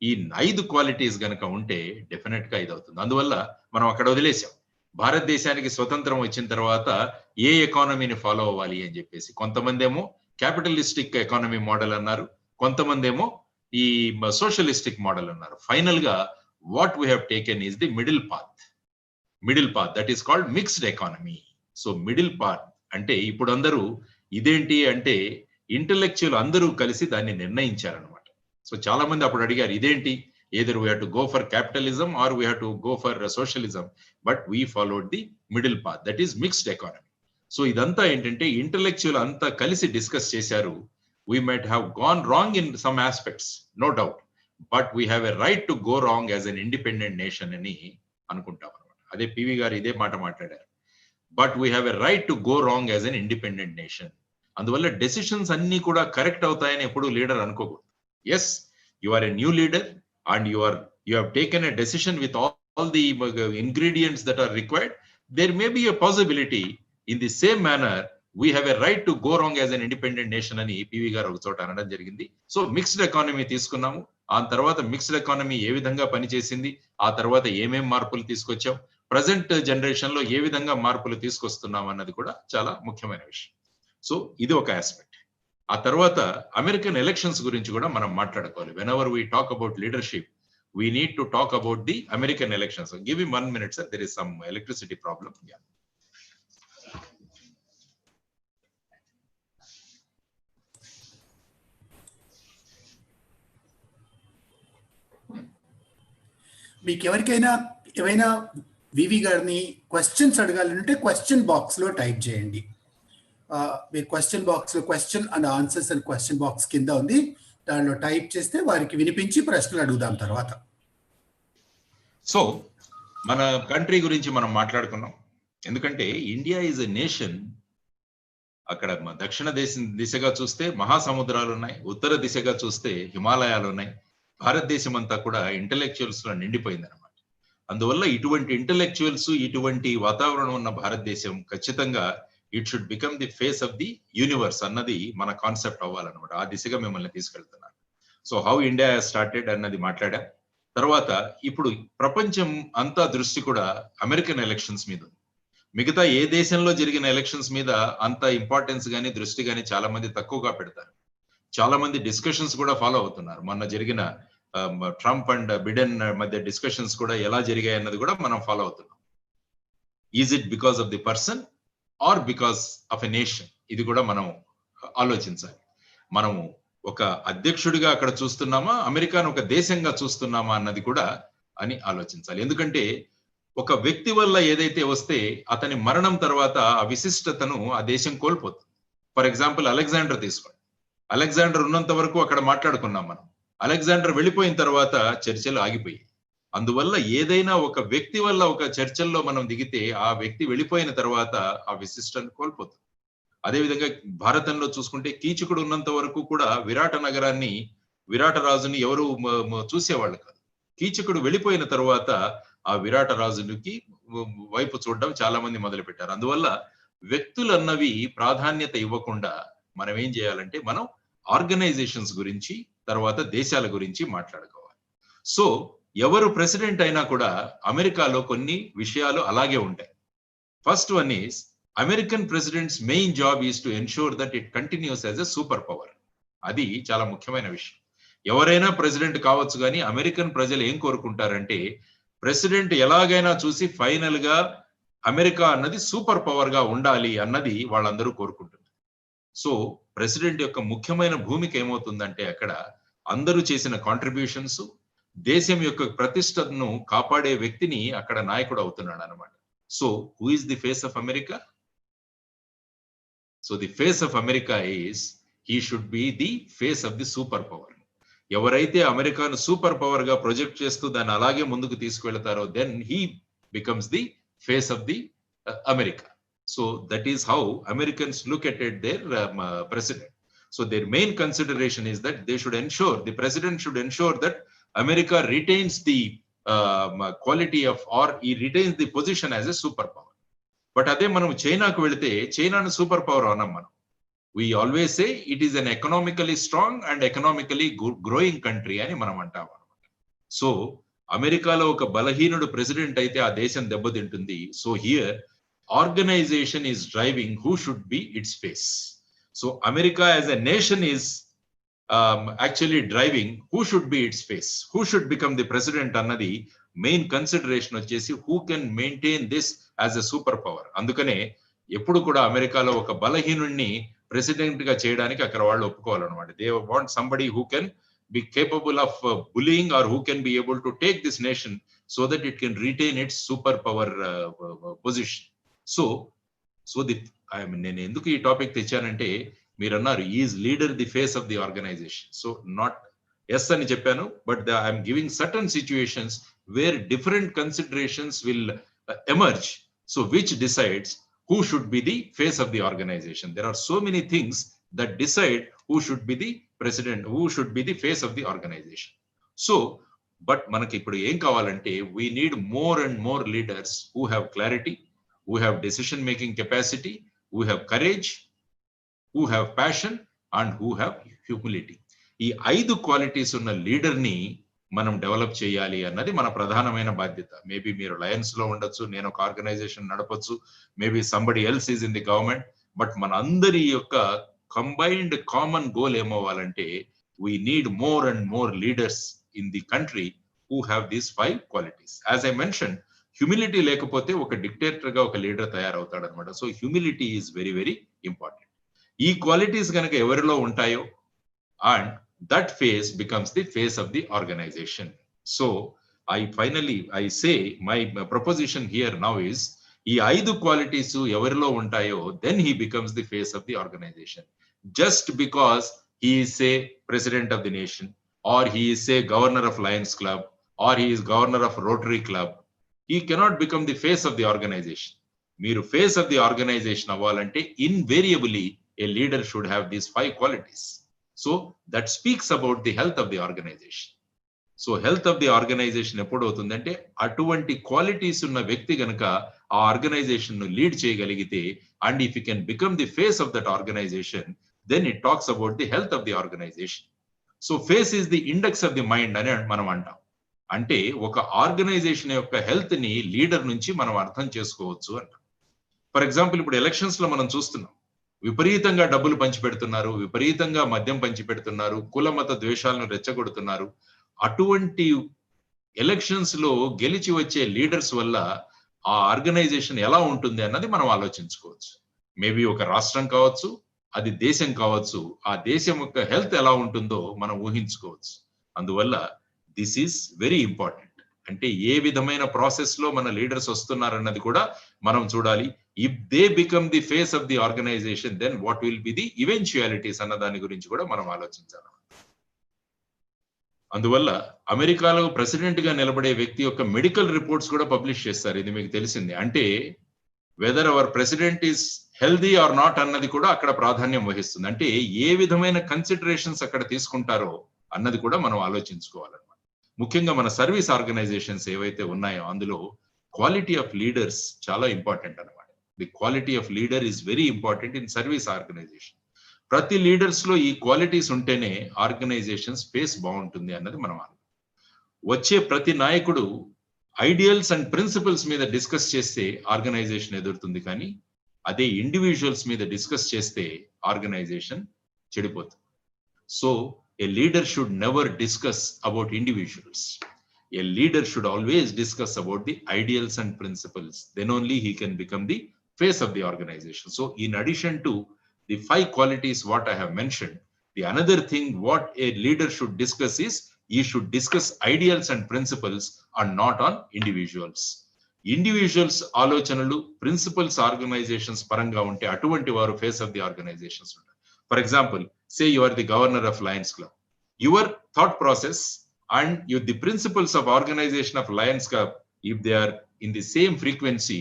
ఈ 5 qualities గనక ఉంటే definite గా ఇది అవుతుంది. అందువల్ల మనం అక్కడ వదిలేసాం. భారతదేశానికి స్వతంత్రం వచ్చిన తర్వాత ఏ ఎకానమీని ఫాలో అవ్వాలి అని చెప్పేసి. కొంతమంది ఏమో క్యాపిటలిస్టిక్ ఎకానమీ మోడల్ అన్నారు, కొంతమంది ఏమో ఈ సోషలిస్టిక్ మోడల్ అన్నారు. ఫైనల్ గా what we have taken is the middle path that is called mixed economy. So middle path అంటే ఇప్పుడు అందరూ ఇదేంటి అంటే ఇంటెలెక్చువల్ అందరూ కలిసి దాన్ని నిర్ణయించారనమాట. సో చాలా మంది అప్పుడు అడిగారు ఇదేంటి, either we have to go for capitalism or we have to go for socialism, but we followed the middle path, that is mixed economy. So ఇదంతా ఏంటంటే ఇంటెలెక్చువల్ అంతా కలిసి డిస్కస్ చేశారు. We might have gone wrong in some aspects, no doubt, but we have a right to go wrong as an independent nation అని అనుకుంటాం అనమాట. అదే PV గారు ఇదే మాట మాట్లాడారు. But we have a right to go wrong as an independent nation. అందువల్ల decisions అన్ని కూడా కరెక్ట్ అవుతాయని ఎప్పుడు లీడర్ అనుకోకూడదు. Yes, you are a new leader and you have taken a decision with all the ingredients that are required. There may be a possibility in the same manner we have a right to go wrong as an independent nation అని PV గారు ఒక చోట అనడం జరిగింది. So mixed economy తీసుకున్నాము. ఆ తర్వాత mixed economy ఏ విధంగా పనిచేసింది, ఆ తర్వాత ఏమేం మార్పులు తీసుకొచ్చాం, ప్రజెంట్ జనరేషన్ లో ఏ విధంగా మార్పులు తీసుకొస్తున్నాం అన్నది కూడా చాలా ముఖ్యమైన విషయం. సో ఇది ఒక ఆస్పెక్ట్. ఆ తర్వాత అమెరికన్ ఎలక్షన్స్ గురించి కూడా మనం మాట్లాడుకోవాలి. When ever we talk about leadership, we need to talk about the American elections. Give me 1 minute sir, there is some electricity problem. Yeah. మీకు ఎవరికైనా ఏమైనా వివి గారిని క్వశ్చన్స్ అడగాలంటే క్వశ్చన్ బాక్స్ లో టైప్ చేయండి. మీరు క్వశ్చన్ బాక్స్ లో question and answers and question box కింద ఉంది, దానిలో టైప్ చేస్తే వారికి వినిపించి ప్రశ్నలు అడుగుదాం తర్వాత. సో మన కంట్రీ గురించి మనం మాట్లాడుకున్నాం. ఎందుకంటే ఇండియా ఈజ్ ఎ నేషన్. అక్కడ దక్షిణ దిశగా చూస్తే మహాసముద్రాలు ఉన్నాయి, ఉత్తర దిశగా చూస్తే హిమాలయాలు ఉన్నాయి. భారతదేశం అంతా కూడా ఇంటెలెక్చువల్స్ లో నిండిపోయింది అనమాట. అందువల్ల ఇటువంటి ఇంటెలెక్చువల్స్, ఇటువంటి వాతావరణం ఉన్న భారతదేశం ఖచ్చితంగా it should become the face of the universe అన్నది మన కాన్సెప్ట్ అవ్వాలన్నమాట. ఆ దిశగా మిమ్మల్ని తీసుకెళ్తున్నాను. సో హౌ ఇండియా స్టార్టెడ్ అన్నది మాట్లాడా. తర్వాత ఇప్పుడు ప్రపంచం అంతా దృష్టి కూడా అమెరికన్ ఎలక్షన్స్ మీద ఉంది. మిగతా ఏ దేశంలో జరిగిన ఎలక్షన్స్ మీద అంత ఇంపార్టెన్స్ గానీ దృష్టి గానీ చాలా మంది తక్కువగా పెడతారు. చాలా మంది డిస్కషన్స్ కూడా ఫాలో అవుతున్నారు. మొన్న జరిగిన ట్రంప్ అండ్ బిడెన్ మధ్య డిస్కషన్స్ కూడా ఎలా జరిగాయి అన్నది కూడా మనం ఫాలో అవుతున్నాం. Is it because of the person are because of a nation? ఇది కూడా మనం ఆలోచించాలి. మనము ఒక అధ్యక్షుడిగా అక్కడ చూస్తున్నామా, అమెరికాను ఒక దేశంగా చూస్తున్నామా అన్నది కూడా అని ఆలోచించాలి. ఎందుకంటే ఒక వ్యక్తి వల్ల ఏదైతే వస్తే అతని మరణం తర్వాత ఆ విశిష్టతను ఆ దేశం కోల్పోతుంది. ఫర్ ఎగ్జాంపుల్ అలెగ్జాండర్ తీసుకోండి. అలెగ్జాండర్ ఉన్నంత వరకు అక్కడ మాట్లాడుకున్నాం మనం. అలెగ్జాండర్ వెళ్ళిపోయిన తర్వాత చర్చలు ఆగిపోయాయి. అందువల్ల ఏదైనా ఒక వ్యక్తి వల్ల ఒక చర్చల్లో మనం దిగితే ఆ వ్యక్తి వెళ్ళిపోయిన తర్వాత ఆ విశిష్టను కోల్పోతుంది. అదేవిధంగా భారతంలో చూసుకుంటే కీచకుడు ఉన్నంత వరకు కూడా విరాట నగరాన్ని, విరాట రాజుని ఎవరు చూసేవాళ్ళు కాదు. కీచకుడు వెళ్ళిపోయిన తర్వాత ఆ విరాట రాజునికి వైపు చూడడం చాలా మంది మొదలు పెట్టారు. అందువల్ల వ్యక్తులు అన్నవి ప్రాధాన్యత ఇవ్వకుండా మనం ఏం చేయాలంటే మనం ఆర్గనైజేషన్స్ గురించి, తర్వాత దేశాల గురించి మాట్లాడుకోవాలి. సో ఎవరు ప్రెసిడెంట్ అయినా కూడా అమెరికాలో కొన్ని విషయాలు అలాగే ఉంటాయి. First one is American president's main job is to ensure that it continues as a super power. అది చాలా ముఖ్యమైన విషయం. ఎవరైనా ప్రెసిడెంట్ కావచ్చు, కానీ అమెరికన్ ప్రజలు ఏం కోరుకుంటారంటే ప్రెసిడెంట్ ఎలాగైనా చూసి ఫైనల్ గా అమెరికా అన్నది సూపర్ పవర్ గా ఉండాలి అన్నది వాళ్ళందరూ కోరుకుంటున్నారు. సో ప్రెసిడెంట్ యొక్క ముఖ్యమైన భూమిక ఏమవుతుందంటే అక్కడ అందరూ చేసిన కాంట్రిబ్యూషన్స్, దేశం యొక్క ప్రతిష్టను కాపాడే వ్యక్తిని అక్కడ నాయకుడు అవుతున్నాడు అనమాట. So who is the face of America? So the face of America is he should be the face of the super power. ఎవరైతే అమెరికాను సూపర్ పవర్ గా ప్రొజెక్ట్ చేస్తూ దాన్ని అలాగే ముందుకు తీసుకువెళ్తారో then he becomes the face of the America. So that is how Americans look at their president. So their main consideration is that they should ensure, the president should ensure that America retains the quality of or ఈ retains the position as a super power. But అదే మనం చైనాకు వెళితే చైనాను super power అన్నాం మనం. We always say it is an economically strong and economically growing country అని మనం అంటాం. సో అమెరికాలో ఒక బలహీనుడు ప్రెసిడెంట్ అయితే ఆ దేశం దెబ్బతింటుంది. So here organization is driving who should be its face. So America as a nation is actually driving who should be its face, who should become the president అన్నది మెయిన్ కన్సిడరేషన్ వచ్చేసి who can maintain this as a super power. అందుకనే ఎప్పుడు కూడా అమెరికాలో ఒక బలహీనుడిని president గా చేయడానికి అక్కడ వాళ్ళు ఒప్పుకోవాలన్నమాట. They want somebody who can be capable of bullying or who can be able to take this nation so that it can retain its super power position. So నేను ఎందుకు ఈ టాపిక్ తెచ్చానంటే మీరు అన్నారు is leader the face of the organization. So not yes అని చెప్పాను, but I'm giving certain situations where different considerations will emerge. So which decides who should be the face of the organization. There are so many things that decide who should be the president, who should be the face of the organization. So, but manaki ippudu em kavalante we need more and more leaders who have clarity, who have decision making capacity, who have courage, who have passion and who have humility. ఈ 5 qualities ఉన్న leader ని మనం develop చేయాలి అన్నది మన ప్రధానమైన బాధ్యత. Maybe మీరు లయన్స్ లో ఉండొచ్చు, నేను ఒక ఆర్గనైజేషన్ నడపొచ్చు, maybe somebody else is in the government. But మన అందరి యొక్క కంబైన్డ్ కామన్ గోల్ ఏమవ్వాలంటే we need more and more leaders in the country who have these 5 qualities. As I mention, humility లేకపోతే ఒక డిక్టేటర్ గా ఒక లీడర్ తయారవుతాడు అనమాట. So humility is very very important. ఈ క్వాలిటీస్ కనుక ఎవరిలో ఉంటాయో and that face becomes the face of the organization. So I say my proposition here now is ee 5 qualities evarilo untayo then he becomes the face of the organization. Just because he is a president of the nation or he is a governor of Lions Club or he is governor of Rotary Club, he cannot become the face of the organization. Meeru face of the organization avalante invariably a leader should have these 5 qualities. So that speaks about the health of the organization. So health of the organization ఎప్పుడు అవుతుందంటే అటువంటి qualities ఉన్న వ్యక్తి గనక ఆ organisation ను lead చేయగలిగితే and if you can become the face of that organization then it talks about the health of the organization. So face is the index of the mind అని మనం అంటాం. అంటే ఒక ఆర్గనైజేషన్ యొక్క హెల్త్ ని leader నుంచి మనం అర్థం చేసుకోవచ్చు అంటాం. ఫర్ ఎగ్జాంపుల్ ఇప్పుడు ఎలక్షన్స్ లో మనం చూస్తున్నాం, విపరీతంగా డబ్బులు పంచిపెడుతున్నారు, విపరీతంగా మద్యం పంచిపెడుతున్నారు, కుల మత ద్వేషాలను రెచ్చగొడుతున్నారు. అటువంటి ఎలక్షన్స్ లో గెలిచి వచ్చే లీడర్స్ వల్ల ఆ ఆర్గనైజేషన్ ఎలా ఉంటుంది అన్నది మనం ఆలోచించుకోవచ్చు. మేబీ ఒక రాష్ట్రం కావచ్చు, అది దేశం కావచ్చు, ఆ దేశం యొక్క హెల్త్ ఎలా ఉంటుందో మనం ఊహించుకోవచ్చు. అందువల్ల దిస్ ఈస్ వెరీ ఇంపార్టెంట్. అంటే ఏ విధమైన ప్రాసెస్ లో మన లీడర్స్ వస్తున్నారన్నది కూడా మనం చూడాలి. If they become the face of the organization then what will be the eventualities అన్న దాని గురించి కూడా మనం ఆలోచించాలి. అందువల్ల అమెరికాలో ప్రెసిడెంట్ గా నిలబడే వ్యక్తి యొక్క మెడికల్ రిపోర్ట్స్ కూడా పబ్లిష్ చేస్తారు. ఇది మీకు తెలిసింది. అంటే whether our president is healthy or not అన్నది కూడా అక్కడ ప్రాధాన్యం వహిస్తుంది. అంటే ఏ విధమైన కన్సిడరేషన్స్ అక్కడ తీసుకుంటారో అన్నది కూడా మనం ఆలోచించుకోవాలన్నమాట. ముఖ్యంగా మన సర్వీస్ ఆర్గనైజేషన్స్ ఏవైతే ఉన్నాయో అందులో క్వాలిటీ ఆఫ్ లీడర్స్ చాలా ఇంపార్టెంట్ అన్నమాట. The quality of leader is very important in service organization. ప్రతి లీడర్స్ లో ఈ క్వాలిటీస్ ఉంటేనే ఆర్గనైజేషన్స్ ఫేస్ బాగుంటుంది అన్నది మనం వచ్చే ప్రతి నాయకుడు ఐడియల్స్ అండ్ ప్రిన్సిపల్స్ మీద డిస్కస్ చేస్తే ఆర్గనైజేషన్ ఎదురుతుంది, కానీ అదే ఇండివిజువల్స్ మీద డిస్కస్ చేస్తే ఆర్గనైజేషన్ చెడిపోతుంది. So a leader should never discuss about individuals. A leader should always discuss about the ideals and principles. Then only he can become the face of the organization. So in addition to the 5 qualities what I have mentioned, the another thing what a leader should discuss is he should discuss ideals and principles and not on individuals. Individuals ఆలోచనలు principles organisations పరంగా ఉంటే అటువంటి వారు face of the organisations ఉంటారు. For example, say you are the governor of Lions Club. Your thought process and the principles of organization of Lions Club, if they are in the same frequency,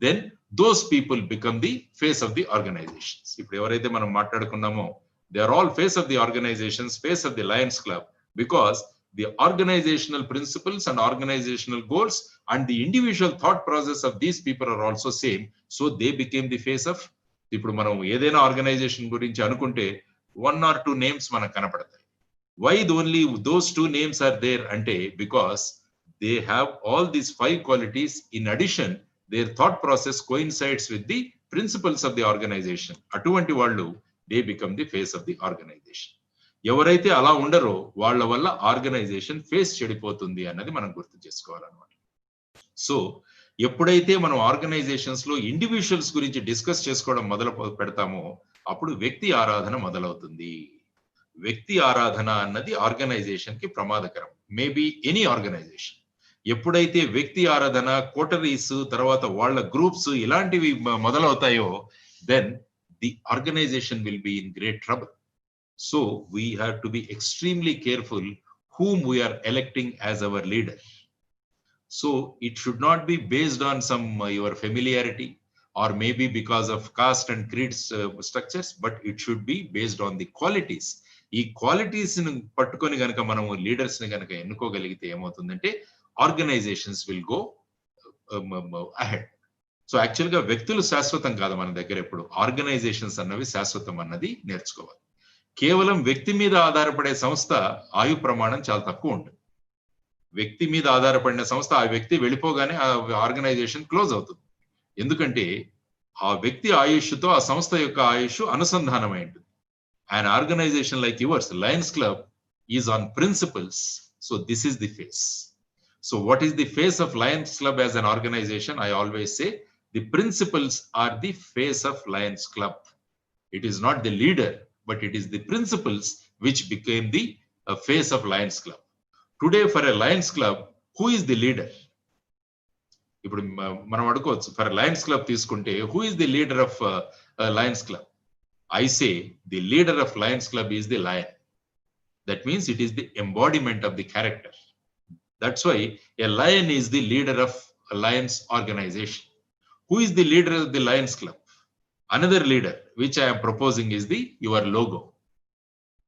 then those people become the face of the organizations. ఇప్పుడు ఎవరైతే మనం మాట్లాడుకున్నామో they are all face of the organizations, face of the Lions Club, because the organizational principles and organizational goals and the individual thought process of these people are also same. So they became the face of. ఇప్పుడు మనం ఏదైనా organisation గురించి అనుకుంటే 1 or 2 names మనకు కనపడతాయి. Why only those 2 names are there అంటే because they have all these 5 qualities. In addition, their thought process coincides with the principles of the organization. అటువంటి వాళ్ళు they become the face of the organization. ఎవరైతే అలా ఉండరో వాళ్ళ వల్ల organisation face చెడిపోతుంది అన్నది మనం గుర్తు చేసుకోవాలన్నమాట. సో ఎప్పుడైతే మనం ఆర్గనైజేషన్స్ లో ఇండివిజువల్స్ గురించి డిస్కస్ చేసుకోవడం మొదలు పెడతామో అప్పుడు వ్యక్తి ఆరాధన మొదలవుతుంది. వ్యక్తి ఆరాధన అన్నది ఆర్గనైజేషన్ కి ప్రమాదకరం. మేబీ ఎనీ ఆర్గనైజేషన్ ఎప్పుడైతే వ్యక్తి ఆరాధన, కోటరీస్, తర్వాత వాళ్ళ గ్రూప్స్ ఇలాంటివి మొదలవుతాయో then the organization will be in great trouble. So we have to be extremely careful whom we are electing as our leader. So it should not be based on some your familiarity or maybe because of caste and creed structures, but it should be based on the qualities. ఈ qualities ని పట్టుకొని గనక మనము leaders ని గనక ఎన్నుకోగలిగితే ఏమవుతుందంటే organizations will go ahead. So actual గా వ్యక్తులు శాశ్వతం కాదు మన దగ్గర, ఎప్పుడు ఆర్గనైజేషన్స్ అన్నవి శాశ్వతం అన్నది నేర్చుకోవాలి. కేవలం వ్యక్తి మీద ఆధారపడే సంస్థ ఆయు ప్రమాణం చాలా తక్కువ ఉంటుంది. వ్యక్తి మీద ఆధారపడిన సంస్థ ఆ వ్యక్తి వెళ్ళిపోగానే ఆ ఆర్గనైజేషన్ క్లోజ్ అవుతుంది. ఎందుకంటే ఆ వ్యక్తి ఆయుష్తో ఆ సంస్థ యొక్క ఆయుష్ అనుసంధానమై ఉంటుంది. An organization like yours, Lions Club, is on principles. So this is the face. So what is the face of Lions Club as an organization? I always say the principles are the face of Lions Club. It is not the leader, but it is the principles which became the face of Lions Club. Today for a Lions Club, who is the leader? ఇప్పుడు మనం అడుకోవచ్చు, for Lions club తీసుకుంటే who is the leader of Lions Club? I say the leader of Lions Club is the lion. That means it is the embodiment of the character. That's why a lion is the leader of a Lions organization. Who is the leader of the Lions Club? Another leader which I am proposing is your logo.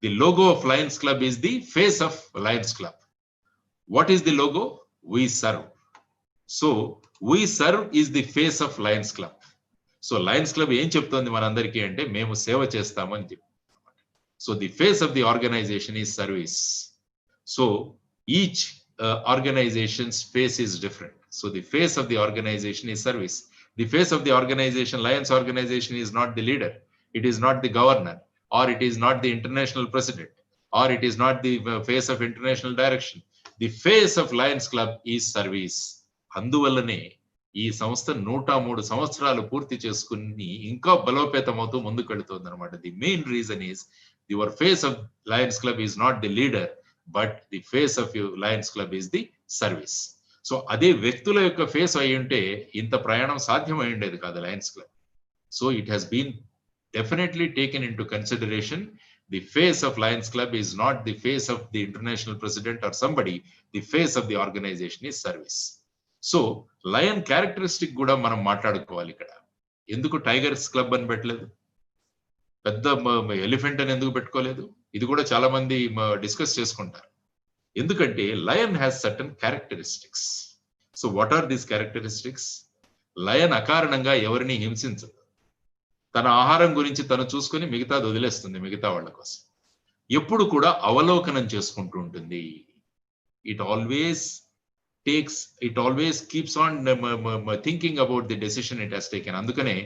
The logo of Lions Club is the face of Lions Club. What is the logo? We serve. So we serve is the face of Lions Club. So Lions Club ఏం చెప్తోంది మనందరికీ అంటే మేము సేవ చేస్తామని చెప్తాం. So the face of the organization is service. So each organization's face is different. So the face of the organization is service. The face of the organization, Lions organization is not the leader, it is not the governor, or it is not the international president, or it is not the face of international direction. The face of Lions Club is service. అందువల్లనే ఈ సంస్థ 103 సంవత్సరాలు పూర్తి చేసుకుని ఇంకా బలోపేతమవుతూ ముందుకు వెళుతుంది అనమాట. The main reason is your face of Lions Club is not the leader, but the face of your Lions Club is the service. So అదే వ్యక్తుల యొక్క ఫేస్ అయి ఉంటే ఇంత ప్రయాణం సాధ్యం అయి ఉండేది కాదు Lions Club. So it has been definitely taken in to consideration. The face of Lions Club is not the face of the international president or somebody. The face of the organization is service. So lion characteristic కూడా మనం మాట్లాడుకోవాలి ఇక్కడ. ఎందుకు tigers club అని పెట్టలేదు, పెద్ద elephant అని ఎందుకు పెట్టుకోలేదు? ఇది కూడా చాలా మంది డిస్కస్ చేసుకుంటారు. ఎందుకంటే lion has certain characteristics. So what are these characteristics? Lion అకారణంగా ఎవరిని హింసించదు. తన ఆహారం గురించి తను చూసుకొని మిగతాది వదిలేస్తుంది మిగతా వాళ్ళ కోసం. ఎప్పుడు కూడా అవలోకనం చేసుకుంటూ ఉంటుంది. It always keeps on thinking about the decision it has taken. అందుకనే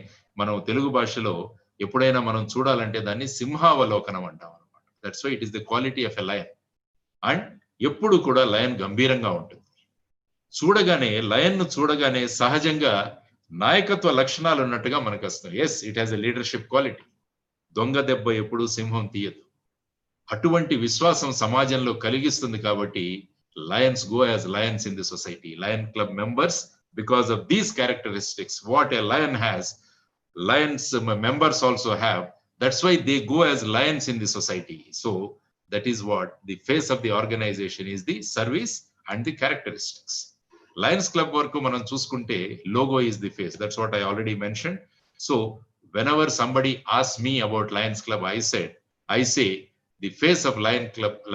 మనం తెలుగు భాషలో ఎప్పుడైనా మనం చూడాలంటే దాన్ని సింహావలోకనం అంటాం అనమాట. That's why it is the quality of a lion. And ఎప్పుడు కూడా లయన్ గంభీరంగా ఉంటుంది. లయన్ ను చూడగానే సహజంగా నాయకత్వ లక్షణాలు ఉన్నట్టుగా మనకు వస్తాయి. Yes, it has a leadership quality. దొంగ దెబ్బ ఎప్పుడు సింహం తీయదు. అటువంటి విశ్వాసం సమాజంలో కలిగిస్తుంది. కాబట్టి Lions go as Lions in the society. Lion club members, because of these characteristics what a lion has, lions members also have. That's why they go as lions in the society. So that is what the face of the organization is, the service and the characteristics. Lions Club work manam chuskunte logo is the face. That's what I already mentioned. So whenever somebody asks me about Lions Club, I say the face of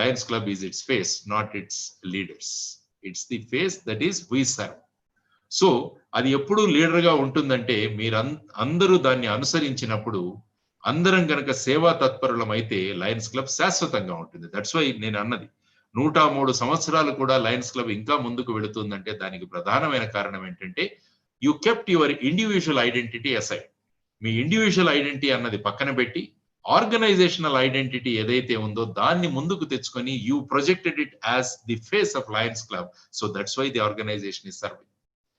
Lions Club is its face, not its leaders. It's the face that is we serve. So అది ఎప్పుడు leader గా ఉంటుందంటే మీరు అందరూ దాన్ని అనుసరించినప్పుడు, అందరం గనక సేవా తత్పరులం అయితే లయన్స్ క్లబ్ శాశ్వతంగా ఉంటుంది. దట్స్ వై నేను అన్నది 103 సంవత్సరాలు కూడా లయన్స్ క్లబ్ ఇంకా ముందుకు వెళుతుందంటే దానికి ప్రధానమైన కారణం ఏంటంటే you kept your individual identity aside. Me individual identity అన్నది పక్కన పెట్టి ఆర్గనైజేషనల్ ఐడెంటిటీ ఏదైతే ఉందో దాన్ని ముందుకు తెచ్చుకొని you projected it as the face of Lions Club. So that's why the organization is serving.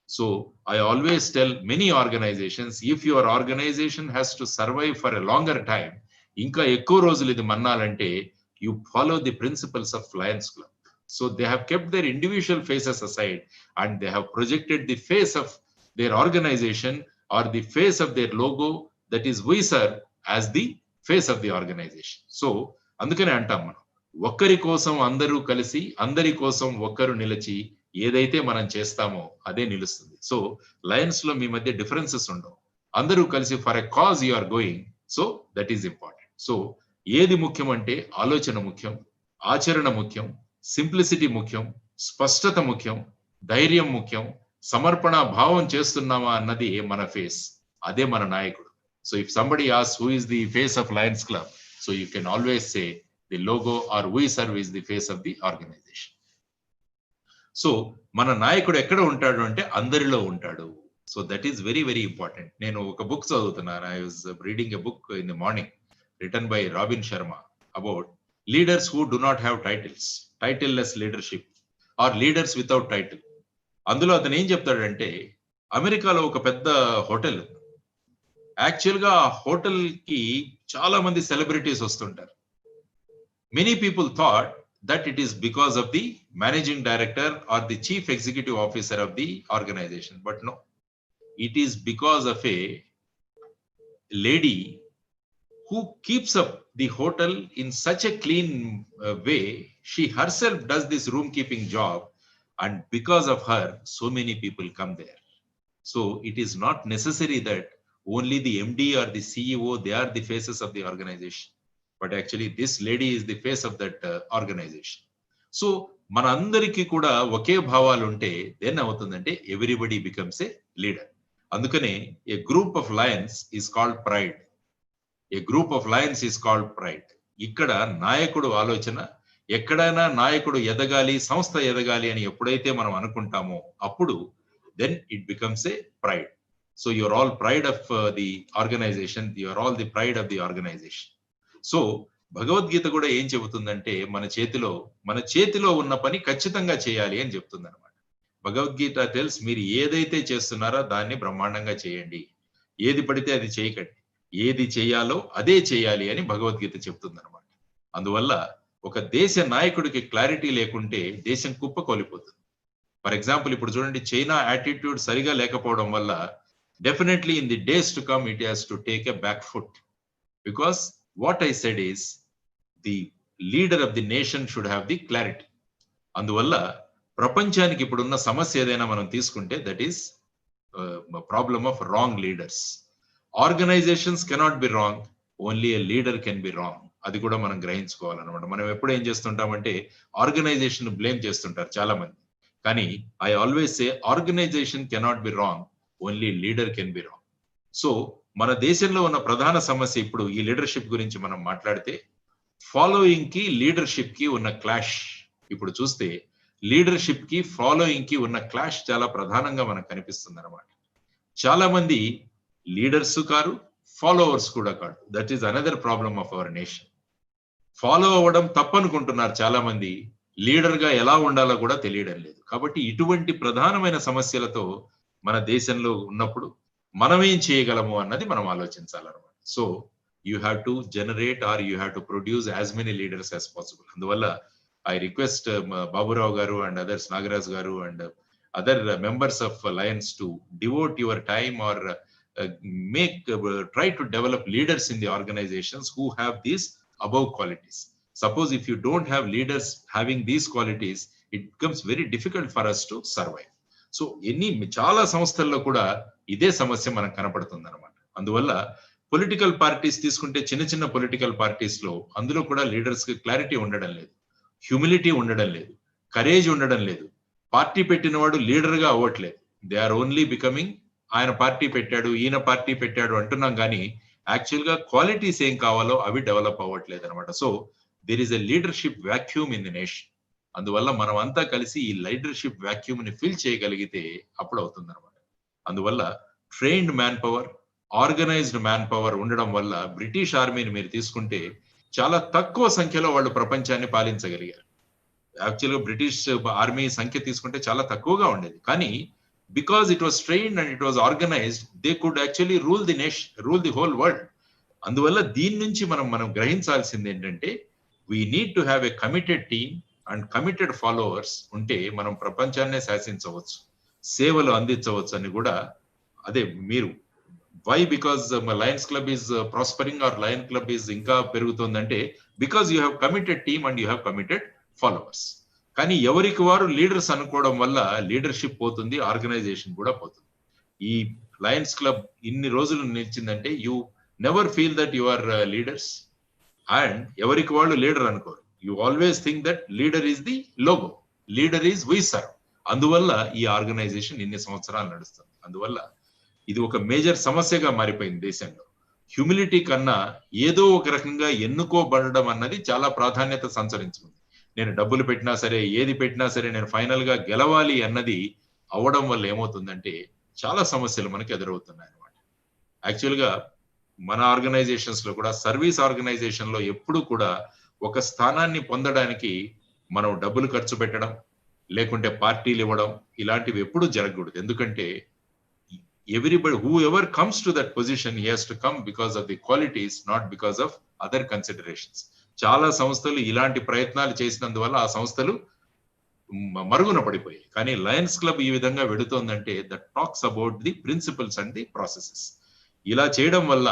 So I always tell many organizations, if your organization has to survive for a longer time, inka ekku rojulu idi mannalante, you follow the principles of Lions Club. So they have kept their individual faces aside and they have projected the face of their organization or the face of their logo, that is we serve, as the face of the organization. So andukane antam manam ఒక్కరి కోసం అందరూ కలిసి, అందరి కోసం ఒక్కరు నిలిచి ఏదైతే మనం చేస్తామో అదే నిలుస్తుంది. సో లయన్స్ లో మీ మధ్య డిఫరెన్సెస్ ఉండవు. అందరూ కలిసి for a cause you are going. So that is important. So ఏది ముఖ్యం అంటే ఆలోచన ముఖ్యం, ఆచరణ ముఖ్యం, సింప్లిసిటీ ముఖ్యం, స్పష్టత ముఖ్యం, ధైర్యం ముఖ్యం, సమర్పణ భావం చేస్తున్నామా అన్నది మన ఫేస్, అదే మన నాయకుడు. So if somebody asks who is the face of Lions Club, so you can always say the logo or we serve is the face of the organization. So మన నాయకుడు ఎక్కడ ఉంటాడు అంటే అందరిలో ఉంటాడు. So that is very very important. నేను ఒక book చదువుతున్నాను. I was reading a book in the morning written by Robin Sharma about leaders who do not have titles, titleless leadership are leaders without title. అందులో అతను ఏం చెప్తాడంటే అమెరికాలో ఒక పెద్ద హోటల్, యాక్చువల్ గా ఆ హోటల్ కి చాలా మంది సెలబ్రిటీస్ వస్తుంటారు. Many people thought that it is because of the managing director or the chief executive officer of the organization, but no, it is because of a lady who keeps up the hotel in such a clean way. She herself does this room keeping job, and because of her so many people come there. So it is not necessary that only the MD or the CEO, they are the faces of the organization, but actually this lady is the face of that organization. So మన అందరికీ కూడా ఒకే భావాలు ఉంటే దేన్ని అవుతుందంటే everybody becomes a leader. అందుకనే a group of lions is called pride. A group of lions is called pride. ఇక్కడ నాయకుడు ఆలోచన, ఎక్కడైనా నాయకుడు ఎదగాలి, సంస్థ ఎదగాలి అని ఎప్పుడైతే మనం అనుకుంటామో అప్పుడు then it becomes a pride. So you're all pride of the organization, you're all the pride of the organization. So Bhagavad Gita కూడా ఏం చెబుతుందంటే మన చేతిలో ఉన్న పని ఖచ్చితంగా చేయాలి అని చెప్తుంది అనమాట. భగవద్గీత టెల్స్, మీరు ఏదైతే చేస్తున్నారో దాన్ని బ్రహ్మాండంగా చేయండి, ఏది పడితే అది చేయకండి, ఏది చేయాలో అదే చేయాలి అని భగవద్గీత చెప్తుంది అనమాట. అందువల్ల ఒక దేశ నాయకుడికి క్లారిటీ లేకుంటే దేశం కుప్పకొలిపోతుంది. ఫర్ ఎగ్జాంపుల్ ఇప్పుడు చూడండి, చైనా యాటిట్యూడ్ సరిగా లేకపోవడం వల్ల definitely in the days to come it has to take a back foot. Because what I said is the leader of the nation should have the clarity. అందువల్ల ప్రపంచానికి ఇప్పుడున్న సమస్య ఏదైనా మనం తీసుకుంటే that is problem of wrong leaders. Organizations cannot be wrong, only a leader can be wrong. అది కూడా మనం గ్రహించుకోవాలన్నమాట. మనం ఎప్పుడు ఏం చేస్తుంటామంటే ఆర్గనైజేషన్ బ్లేమ్ చేస్తుంటారు చాలా మంది, కానీ I always say organization cannot be wrong, only leader can be wrong. So మన దేశంలో ఉన్న ప్రధాన సమస్య ఇప్పుడు ఈ లీడర్షిప్ గురించి మనం మాట్లాడితే ఫాలోయింగ్ కి లీడర్షిప్ కి ఉన్న క్లాష్. ఇప్పుడు చూస్తే లీడర్షిప్ కి ఫాలోయింగ్ కి ఉన్న క్లాష్ చాలా ప్రధానంగా మనకు కనిపిస్తుంది అనమాట. చాలా మంది లీడర్స్ కారు, ఫాలోవర్స్ కూడా కాదు. That is another problem of our nation. Follow అవ్వడం తప్పనుకుంటున్నారు చాలా మంది, లీడర్ గా ఎలా ఉండాలో కూడా తెలియడం లేదు. కాబట్టి ఇటువంటి ప్రధానమైన సమస్యలతో మన దేశంలో ఉన్నప్పుడు మనం ఏం చేయగలము అన్నది మనం ఆలోచించాలన్నమాట. So you have to generate or you have to produce as many leaders as possible. అందువల్ల ఐ రిక్వెస్ట్ బాబురావు గారు అండ్ అదర్స్, నాగరాజ్ గారు and other members of Lions to devote your time or try to develop leaders in the organizations who have these above qualities. Suppose if you don't have leaders having these qualities, it becomes very difficult for us to survive. So చాలా సంస్థల్లో కూడా ఇదే సమస్య మనకు కనపడుతుంది అనమాట. అందువల్ల political parties తీసుకుంటే చిన్న చిన్న పొలిటికల్ పార్టీస్ లో అందులో కూడా లీడర్స్ కి క్లారిటీ ఉండడం లేదు, హ్యూమిలిటీ ఉండడం లేదు, కరేజ్ ఉండడం లేదు. పార్టీ పెట్టిన వాడు లీడర్ గా అవ్వట్లేదు. దే ఆర్ ఓన్లీ బికమింగ్ ఆయన పార్టీ పెట్టాడు, ఈయన పార్టీ పెట్టాడు అంటున్నాం కానీ యాక్చువల్ గా క్వాలిటీస్ ఏం కావాలో అవి డెవలప్ అవ్వట్లేదు అనమాట. So there is a leadership vacuum in the nation. అందువల్ల మనం అంతా కలిసి ఈ లీడర్షిప్ వాక్యూమ్ ని ఫిల్ చేయగలిగితే అప్పుడు అవుతుంది అనమాట. అందువల్ల trained man power, organised man power ఉండడం వల్ల బ్రిటిష్ ఆర్మీని మీరు తీసుకుంటే చాలా తక్కువ సంఖ్యలో వాళ్ళు ప్రపంచాన్ని పాలించగలిగారు. యాక్చువల్గా బ్రిటిష్ ఆర్మీ సంఖ్య తీసుకుంటే చాలా తక్కువగా ఉండేది, కానీ because it was trained and it was organized, they could actually rule the nation, rule the whole world. అందువల్ల దీని నుంచి మనం గ్రహించాల్సింది ఏంటంటే we need to have a committed team and committed followers ఉంటే మనం ప్రపంచాన్నే శాసించవచ్చు, సేవలు అందించవచ్చు అని కూడా. అదే మీరు why because Lions club is prospering or lion club is ఇంకా పెరుగుతుందంటే because you have committed team and you have committed followers. కానీ ఎవరికి వారు లీడర్స్ అనుకోవడం వల్ల లీడర్షిప్ పోతుంది, ఆర్గనైజేషన్ కూడా పోతుంది. ఈ లయన్స్ క్లబ్ ఇన్ని రోజులు నిలిచిందంటే you never feel that you are leaders and ఎవరికి వాళ్ళు లీడర్ అనుకోరు. You always think that leader is the logo, leader is we serve. అందువల్ల ఈ ఆర్గనైజేషన్ ఇన్ని సంవత్సరాలు నడుస్తుంది. అందువల్ల ఇది ఒక మేజర్ సమస్యగా మారిపోయింది దేశంలో. హ్యూమిలిటీ కన్నా ఏదో ఒక రకంగా ఎన్నుకోబడడం అన్నది చాలా ప్రాధాన్యత సంతరించుకుంది. నేను డబ్బులు పెట్టినా సరే, ఏది పెట్టినా సరే నేను ఫైనల్ గా గెలవాలి అన్నది అవడం వల్ల ఏమవుతుందంటే చాలా సమస్యలు మనకి ఎదురవుతున్నాయి అనమాట. యాక్చువల్ గా మన ఆర్గనైజేషన్స్ లో కూడా, సర్వీస్ ఆర్గనైజేషన్ లో ఎప్పుడు కూడా ఒక స్థానాన్ని పొందడానికి మనం డబ్బులు ఖర్చు పెట్టడం, లేకుంటే పార్టీలు ఇవ్వడం ఇలాంటివి ఎప్పుడు జరగకూడదు. ఎందుకంటే everybody whoever comes to that position, he has to come because of the qualities, not because of other considerations. చాలా సంస్థలు ఇలాంటి ప్రయత్నాలు చేసినందువల్ల ఆ సంస్థలు మరుగున పడిపోయాయి. కానీ లయన్స్ క్లబ్ ఈ విధంగా వెడుతోందంటే that talks about the principles and the processes. ఇలా చేయడం వల్ల,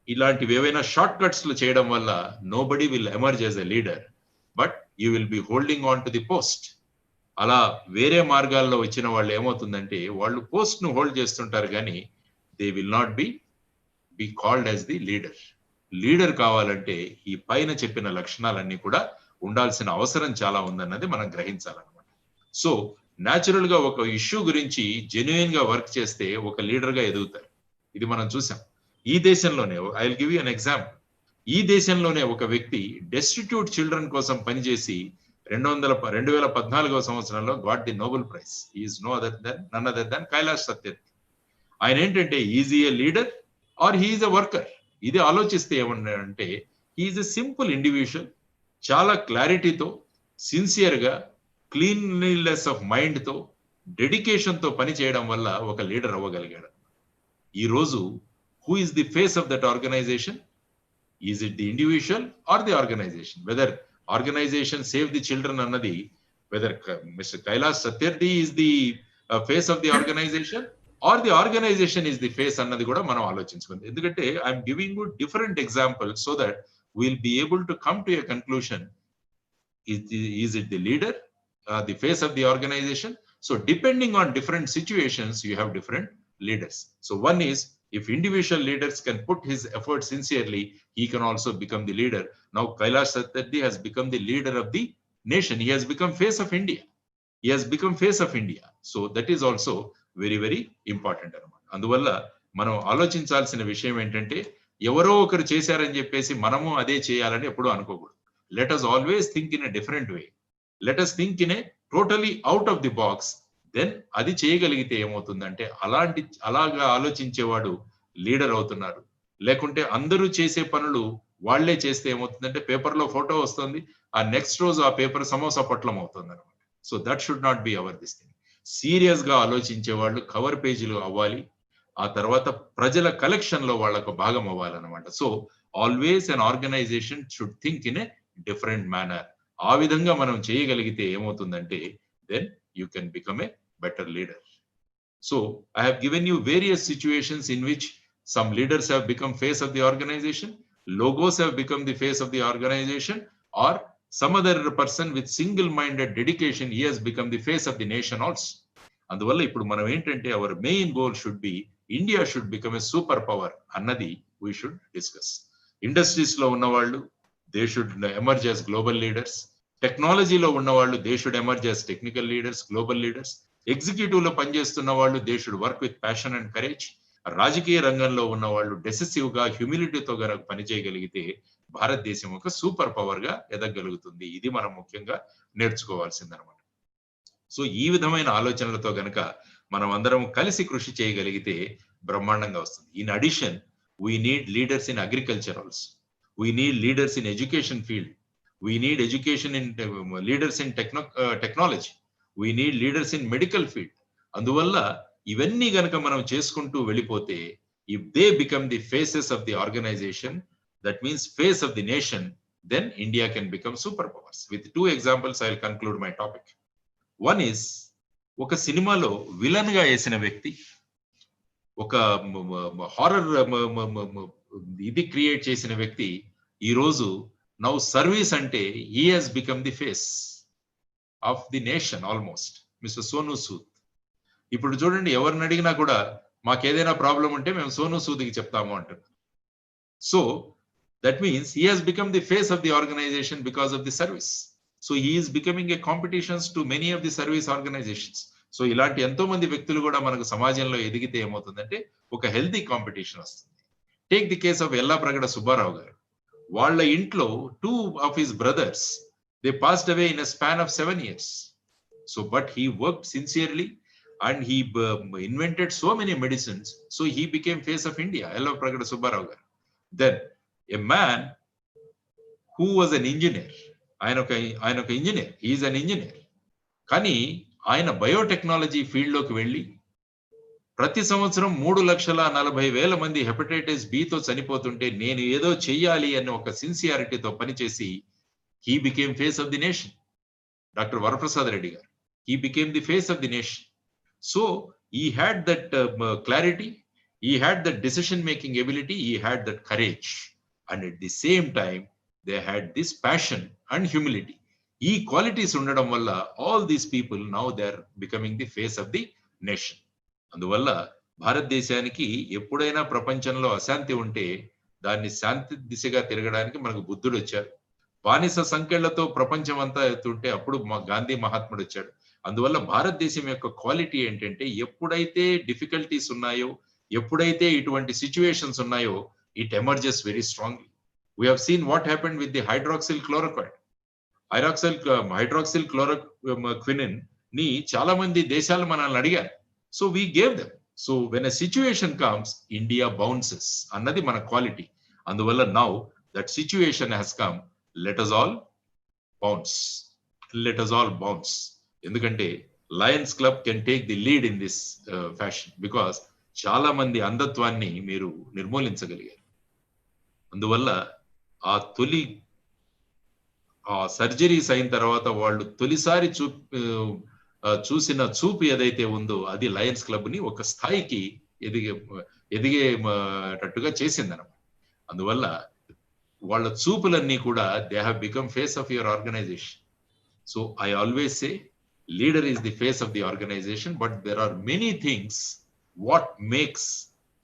ఇలాంటివి ఏవైనా షార్ట్ కట్స్ లో చేయడం వల్ల nobody will emerge as a leader, but you will be holding on to the post. అలా వేరే మార్గాల్లో వచ్చిన వాళ్ళు ఏమవుతుందంటే వాళ్ళు పోస్ట్ ను హోల్డ్ చేస్తుంటారు, కానీ they will not be called as the leader. Leader కావాలంటే ఈ పైన చెప్పిన లక్షణాలన్నీ కూడా ఉండాల్సిన అవసరం చాలా ఉందన్నది మనం గ్రహించాలన్నమాట. సో న్యాచురల్ గా ఒక ఇష్యూ గురించి జెన్యున్ గా వర్క్ చేస్తే ఒక లీడర్ గా ఎదుగుతారు. ఇది మనం చూసాం ఈ దేశంలోనే. I will give you an example. ఈ దేశంలోనే ఒక వ్యక్తి డెస్టిట్యూట్ చిల్డ్రన్ కోసం పనిచేసి 2014 సంవత్సరంలో got the Nobel prize. Is none other than Kailash Satyarthi. ఆయన ఏంటంటే is a leader or he is a worker? ఇది ఆలోచిస్తే ఏమన్నాడంటే హీఈస్ ఎ సింపుల్ ఇండివిజువల్, చాలా క్లారిటీతో, సిన్సియర్ గా, క్లీన్లీనెస్ ఆఫ్ మైండ్ తో, డెడికేషన్ తో పని చేయడం వల్ల ఒక లీడర్ అవ్వగలిగాడు. ఈ రోజు who is the face of that organization? Is it the individual or the organization? Whether organization save the children అన్నది, whether mister Kailash Satyarthi is the face of the organization or the organization is the face అన్నది కూడా మనం ఆలోచించుకుంది. ఎందుకంటే I'm giving you different example so that we'll be able to come to a conclusion. Is it the leader, the face of the organization? So depending on different situations, you have different leaders. So one is, if individual leaders can put his effort sincerely, he can also become the leader. Now Kailash Satyarthi has become the leader of the nation. He has become face of India. He has become face of India. So that is also very, very important. అందువల్ల మనం ఆలోచించాల్సిన విషయం ఏంటంటే ఎవరో ఒకరు చేశారని చెప్పేసి మనము అదే చేయాలని ఎప్పుడూ అనుకోకూడదు. Let us always think in a different way. Let us think in a totally out of the box. Then అది చేయగలిగితే ఏమవుతుందంటే అలాగా ఆలోచించేవాడు లీడర్ అవుతున్నారు. లేకుంటే అందరూ చేసే పనులు వాళ్లే చేస్తే ఏమవుతుందంటే పేపర్లో ఫోటో వస్తుంది, ఆ నెక్స్ట్ రోజు ఆ పేపర్ సమోసా పొట్లం అవుతుంది అనమాట. So that should not be our this thing. Serious గా ఆలోచించే వాళ్ళు కవర్ పేజీలు అవ్వాలి, ఆ తర్వాత ప్రజల కలెక్షన్ లో వాళ్ళకు భాగం అవ్వాలన్నమాట. So always an organization should think in a different manner. ఆ విధంగా మనం చేయగలిగితే ఏమవుతుందంటే then you can become a better leader. So I have given you various situations in which some leaders have become face of the organization, logos have become the face of the organization, or some other person with single-minded dedication, he has become the face of the nation also. అందువల్ల ఇప్పుడు మనం ఏంటంటే our main goal should be India should become a super power అన్నది we should discuss. Industries లో ఉన్నవాళ్ళు they should emerge as global leaders. టెక్నాలజీలో ఉన్నవాళ్ళు they should emerge as technical leaders, global leaders. Executive లో పనిచేస్తున్న వాళ్ళు they should work with passion and courage. రాజకీయ రంగంలో ఉన్న వాళ్ళు డెసిసివ్ గా హ్యూమిలిటీతో గనక పనిచేయగలిగితే భారతదేశం ఒక సూపర్ పవర్ గా ఎదగలుగుతుంది. ఇది మనం ముఖ్యంగా నేర్చుకోవాల్సిందనమాట. సో ఈ విధమైన ఆలోచనలతో గనక మనం అందరం కలిసి కృషి చేయగలిగితే బ్రహ్మాండంగా వస్తుంది. In addition we need leaders in agriculture also, we need leaders in education field, we need education in leaders in technology, we need leaders in medical field. అందువల్ల ఇవన్నీ గనక మనం చేసుకుంటూ వెళ్ళిపోతే if they become the faces of the organization, that means face of the nation, then India can become superpowers. With two examples I'll conclude my topic. One is ఒక సినిమాలో villain గా వేసిన వ్యక్తి ఒక హారర్ ఇది క్రియేట్ చేసిన వ్యక్తి ఈ రోజు నౌ సర్వీస్ అంటే he has become the face of the nation almost, mister Sonu Sood. ఇప్పుడు చూడండి ఎవరిని అడిగినా కూడా మాకేదైనా ప్రాబ్లం ఉంటే మేము సోను సూద్కి చెప్తాము అంటారు. So that means he has become the face of the organization because of the service. So he is becoming a competitions to many of the service organizations. So ఇలాంటి ఎంతో మంది వ్యక్తులు కూడా మనకు సమాజంలో ఎదిగితే ఏమవుతుందంటే ఒక హెల్తీ కాంపిటీషన్ వస్తుంది. Take the case of Yellapragada Subbarao గారు. వాళ్ళ ఇంట్లో 2 of his brothers, they passed away in a span of 7 years. So, but he worked sincerely and he invented so many medicines. So he became face of India, Ellapragada Subbarao garu. Then a man who was an engineer, ఆయనొక engineer, he is an engineer. కానీ ఆయన biotechnology field లోకి వెళ్ళి ప్రతి సంవత్సరం 3,40,000 మంది hepatitis బితో చనిపోతుంటే నేను ఏదో చెయ్యాలి అనే ఒక సిన్సియారిటీతో పనిచేసి he became face of the nation. Dr. Varaprasad Reddy garu, he became the face of the nation. So he had that clarity, he had that decision making ability, he had that courage, and at the same time they had this passion and humility. Ee qualities undadam valla all these people now they are becoming the face of the nation. అందువల్ల భారతదేశానికి ఎప్పుడైనా ప్రపంచంలో అశాంతి ఉంటే దాన్ని శాంతి దిశగా తిరగడానికి మనకు బుద్ధుడు వచ్చారు. బానిస సంఖ్యలతో ప్రపంచం అంతా ఎత్తుంటే అప్పుడు గాంధీ మహాత్ముడు వచ్చాడు. అందువల్ల భారతదేశం యొక్క క్వాలిటీ ఏంటంటే ఎప్పుడైతే డిఫికల్టీస్ ఉన్నాయో, ఎప్పుడైతే ఇటువంటి సిచ్యువేషన్స్ ఉన్నాయో, it emerges very strongly. We have seen what happened with the hydroxyl chloroquinine ని చాలా మంది దేశాలు మనల్ని అడిగారు. So we gave them. So when a situation comes India bounces అన్నది మన క్వాలిటీ. అందువల్ల now that situation has come. Let us all bounce. Let us all bounce. ఎందుకంటే Lions Club can take the lead in this fashion because చాలా మంది అంధత్వాన్ని మీరు నిర్మూలించగలిగారు. అందువల్ల ఆ surgeries అయిన తర్వాత వాళ్ళు తొలిసారి చూసిన చూపు ఏదైతే ఉందో అది లయన్స్ క్లబ్ ని ఒక స్థాయికి ఎదిగేటట్టుగా చేసిందన్నమాట. అందువల్ల వాళ్ళ చూపులన్నీ కూడా they have become face of your organization. So I always say leader is the face of the organization, but there are many things what makes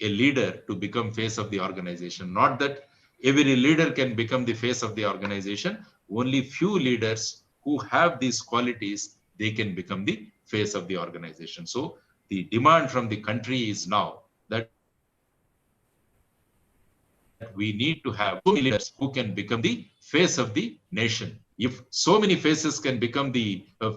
a leader to become face of the organization. Not that every leader can become the face of the organization. Only few leaders who have these qualities, they can become the face of the organization. So the demand from the country is now that we need to have leaders who can become the face of the nation. If so many faces can become the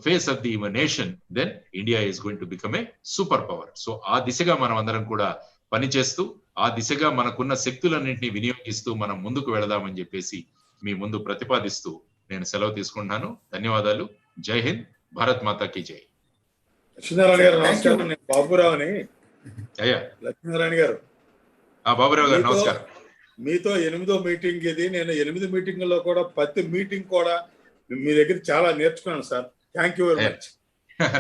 face of the nation, then India is going to become a superpower. So ఆ దిశగా మనం అందరం కూడా పనిచేస్తూ ఆ దిశగా మనకున్న శక్తులన్నింటినీ వినియోగిస్తూ మనం ముందుకు వెళదామని చెప్పేసి మీ ముందు ప్రతిపాదిస్తూ నేను సెలవు తీసుకుంటున్నాను. ధన్యవాదాలు. జై హింద్. భారత్ మాతా కీ జై. లక్ష్మీనారాయణ గారు నమస్కారం. నేను బాబురావుని. అయ్యా లక్ష్మీనారాయణ గారు. బాబురావు గారు నమస్కారం. మీతో 8వ మీటింగ్ ఇది. నేను 8 మీటింగ్లో కూడా ప్రతి మీటింగ్ కూడా మీ దగ్గర చాలా నేర్చుకున్నాను sir. Thank you very much.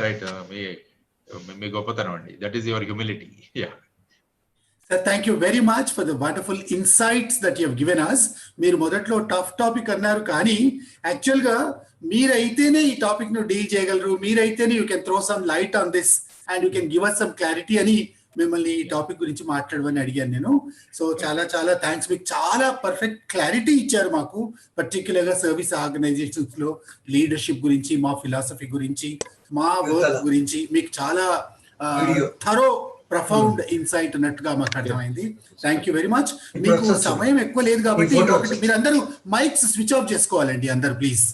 Right. మీ గొప్పతనం అండి. That is your humility. Yeah Sir, thank you very much for the wonderful insights that you have given us. మీరు మొదట్లో టఫ్ టాపిక్ అన్నారు, కానీ యాక్చువల్గా మీరైతేనే ఈ టాపిక్ ను డీల్ చేయగలరు, మీరైతేనే you can throw some light on this and you can give us some clarity అని మిమ్మల్ని ఈ టాపిక్ గురించి మాట్లాడమని అడిగాను నేను. సో చాలా చాలా థ్యాంక్స్. మీకు చాలా పర్ఫెక్ట్ క్లారిటీ ఇచ్చారు మాకు, పర్టిక్యులర్గా సర్వీస్ ఆర్గనైజేషన్స్ లో లీడర్షిప్ గురించి, మా ఫిలాసఫీ గురించి, మా వర్క్ గురించి మీకు చాలా థరో ప్రొఫౌండ్ ఇన్సైట్ ఉన్నట్టుగా మాకు అర్థమైంది. Thank you very much. మీకు సమయం ఎక్కువ లేదు కాబట్టి మీరందరూ మైక్స్ స్విచ్ ఆఫ్ చేసుకోవాలండి అందరు ప్లీజ్.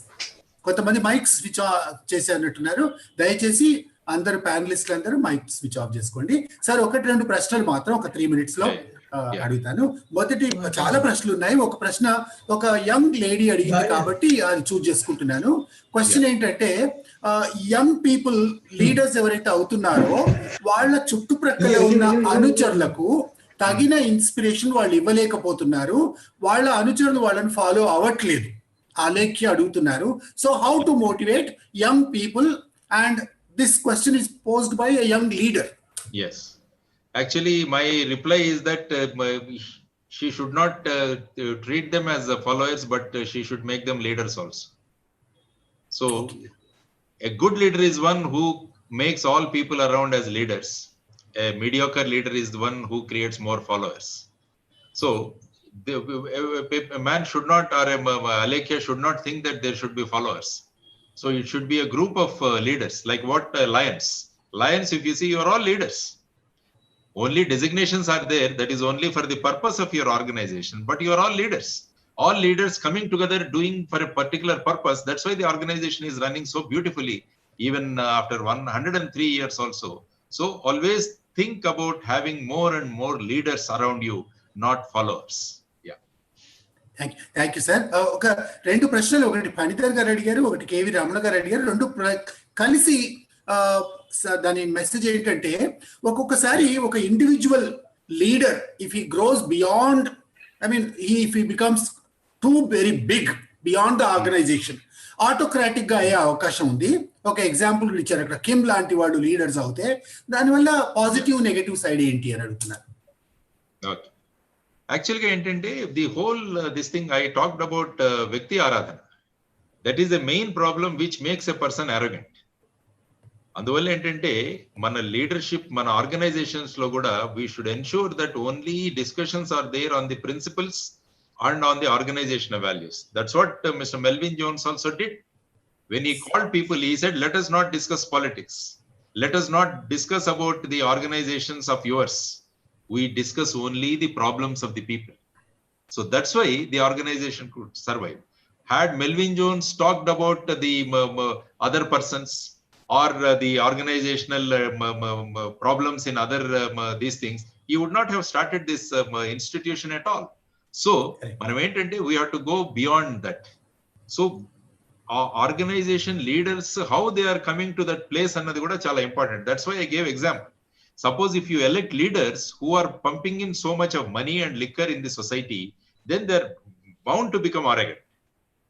కొంతమంది మైక్స్ స్విచ్ ఆఫ్ చేసి అన్నట్టున్నారు. దయచేసి అందరు ప్యానలిస్టులు అందరూ మైక్ స్విచ్ ఆఫ్ చేసుకోండి. సార్ 1-2 ప్రశ్నలు మాత్రం ఒక 3 minutes లో అడుగుతాను. మొదటి చాలా ప్రశ్నలు ఉన్నాయి. ఒక ప్రశ్న ఒక యంగ్ లేడీ అడిగింది కాబట్టి అది చూజ్ చేసుకుంటున్నాను. క్వశ్చన్ ఏంటంటే, యంగ్ పీపుల్ లీడర్స్ ఎవరైతే అవుతున్నారో వాళ్ళ చుట్టుప్రక్కల ఉన్న అనుచరులకు తగిన ఇన్స్పిరేషన్ వాళ్ళు ఇవ్వలేకపోతున్నారు, వాళ్ళ అనుచరులు వాళ్ళని ఫాలో అవ్వట్లేదు, అలేఖ్య అడుగుతున్నారు. So how to motivate young people? And this question is posed by a young leader. Yes. Actually, my reply is that she should not treat them as followers, but she should make them leaders also. So, a good leader is one who makes all people around as leaders. A mediocre leader is the one who creates more followers. So, a man should not, or a Alekhya should not think that there should be followers. So it should be a group of leaders, like what Lions. Lions, if you see, you are all leaders. Only designations are there. That is only for the purpose of your organization. But you are all leaders. All leaders coming together, doing for a particular purpose. That's why the organization is running so beautifully, even after 103 years also. So always think about having more and more leaders around you, not followers. Thank you sir. ఒక 2 ప్రశ్నలు, ఒకటి ఫణిధర్ గారు అడిగారు, ఒకటి KV Ramana గారు అడిగారు. 2 కలిసి దాని మెసేజ్ ఏంటంటే, ఒక్కొక్కసారి ఒక individual leader if he grows beyond, I mean if he becomes too very big beyond the organization, autocratic గా అయ్యే అవకాశం ఉంది. ఒక ఎగ్జాంపుల్ ఇచ్చారు అక్కడ, కిమ్ లాంటి వాళ్ళు లీడర్స్ అవుతే దానివల్ల పాజిటివ్ నెగటివ్ సైడ్ ఏంటి అని అడుగుతున్నారు. Actually, ఏంటంటే the whole this thing I talked about Vyakti Aradhana. That is the main problem which makes a person arrogant. అందువల్ల ఏంటంటే మన లీడర్షిప్, మన ఆర్గనైజేషన్స్ లో కూడా we should ensure that only discussions are there on the principles and on the organizational values. That's what Mr. Melvin Jones also did. When he called people, he said, let us not discuss politics. Let us not discuss about the organizations of yours. We discuss only the problems of the people. So that's why the organization could survive. Had Melvin Jones talked about the other persons or the organizational problems in other these things, he would not have started this institution at all. So manam entante we have to go beyond that. So our organization leaders, how they are coming to that place annadi kuda chala important. That's why I gave example. Suppose if you elect leaders who are pumping in so much of money and liquor in the society, then they're bound to become arrogant.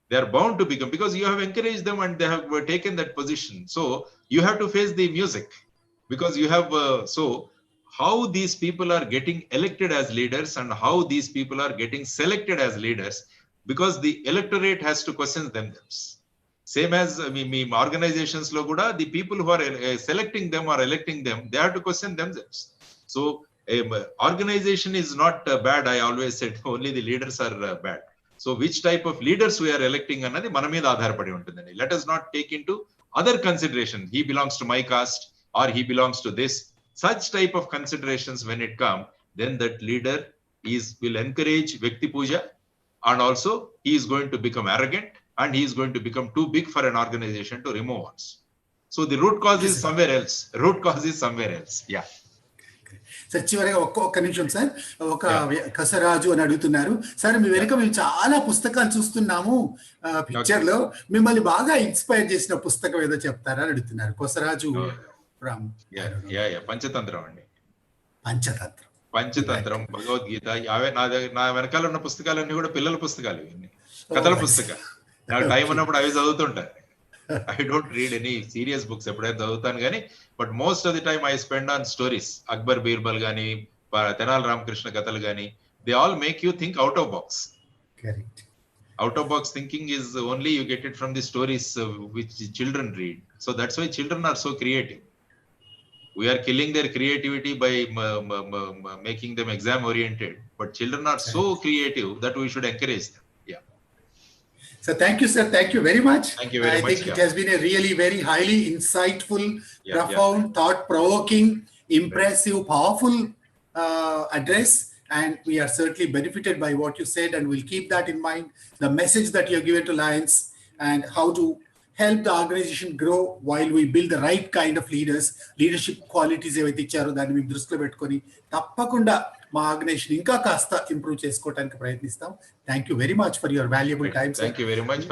They are bound to become, because you have encouraged them and they have taken that position. So you have to face the music, because you have, so how these people are getting elected as leaders and how these people are getting selected as leaders, because the electorate has to question themselves. Same as organizations lo kuda, the people who are selecting them or electing them, they have to question themselves. So organization is not bad. I always said only the leaders are bad. So which type of leaders we are electing annadi mana meeda aadharapadi untundandi. Let us not take into other consideration, he belongs to my caste or he belongs to this, such type of considerations when it come, then that leader will encourage Vyakti Puja, and also he is going to become arrogant and he is going to become too big for an organization to remove once. So the root cause is somewhere else. Root cause is somewhere else. Yeah. Sir చివరిగా ఒక్క నిమిషం sir, ఒక కసరాజు అని అడుగుతున్నారు sir, మీ వెనుక మేము చాలా పుస్తకాలు చూస్తున్నాము పిక్చర్ లో, మిమ్మల్ని బాగా ఇన్స్పైర్ చేసిన పుస్తకం ఏదో చెప్తారా అని అడుగుతున్నారు కొసరాజు ఫ్రమ్ పంచతంత్రం అండి. పంచతంత్రం, భగవద్గీత, అవే నా వెనకాల ఉన్న పుస్తకాలన్నీ కూడా పిల్లల పుస్తకాలు, ఇవన్నీ కథల పుస్తకాలు. నాకు టైం ఉన్నప్పుడు అవి చదువుతుంటాను. I don't read any serious books ఎప్పుడైతే చదువుతాను కానీ, but most of the time I spend on stories. Akbar Birbal గానీ, తెనాలి రామకృష్ణ కథలు గానీ, they all make you think out of box. Out of box thinking is only you get it from the stories which children read. So that's why children are so creative. We are killing their creativity by making them exam oriented, but children are so creative that we should encourage them. So thank you, sir. Thank you very much. Thank you very much. I think it has been a really very highly insightful, profound, thought-provoking, impressive, powerful address. And we are certainly benefited by what you said, and we'll keep that in mind. The message that you have given to Lions and how to help the organization grow while we build the right kind of leaders, leadership qualities ఏవైతే ఇచ్చారో దాన్ని మేము దృష్టిలో పెట్టుకొని తప్పకుండా మా organisation ఇంకా కాస్త ఇంప్రూవ్ చేసుకోవడానికి ప్రయత్నిస్తాం. Thank you very much for your valuable time. Thank you very much.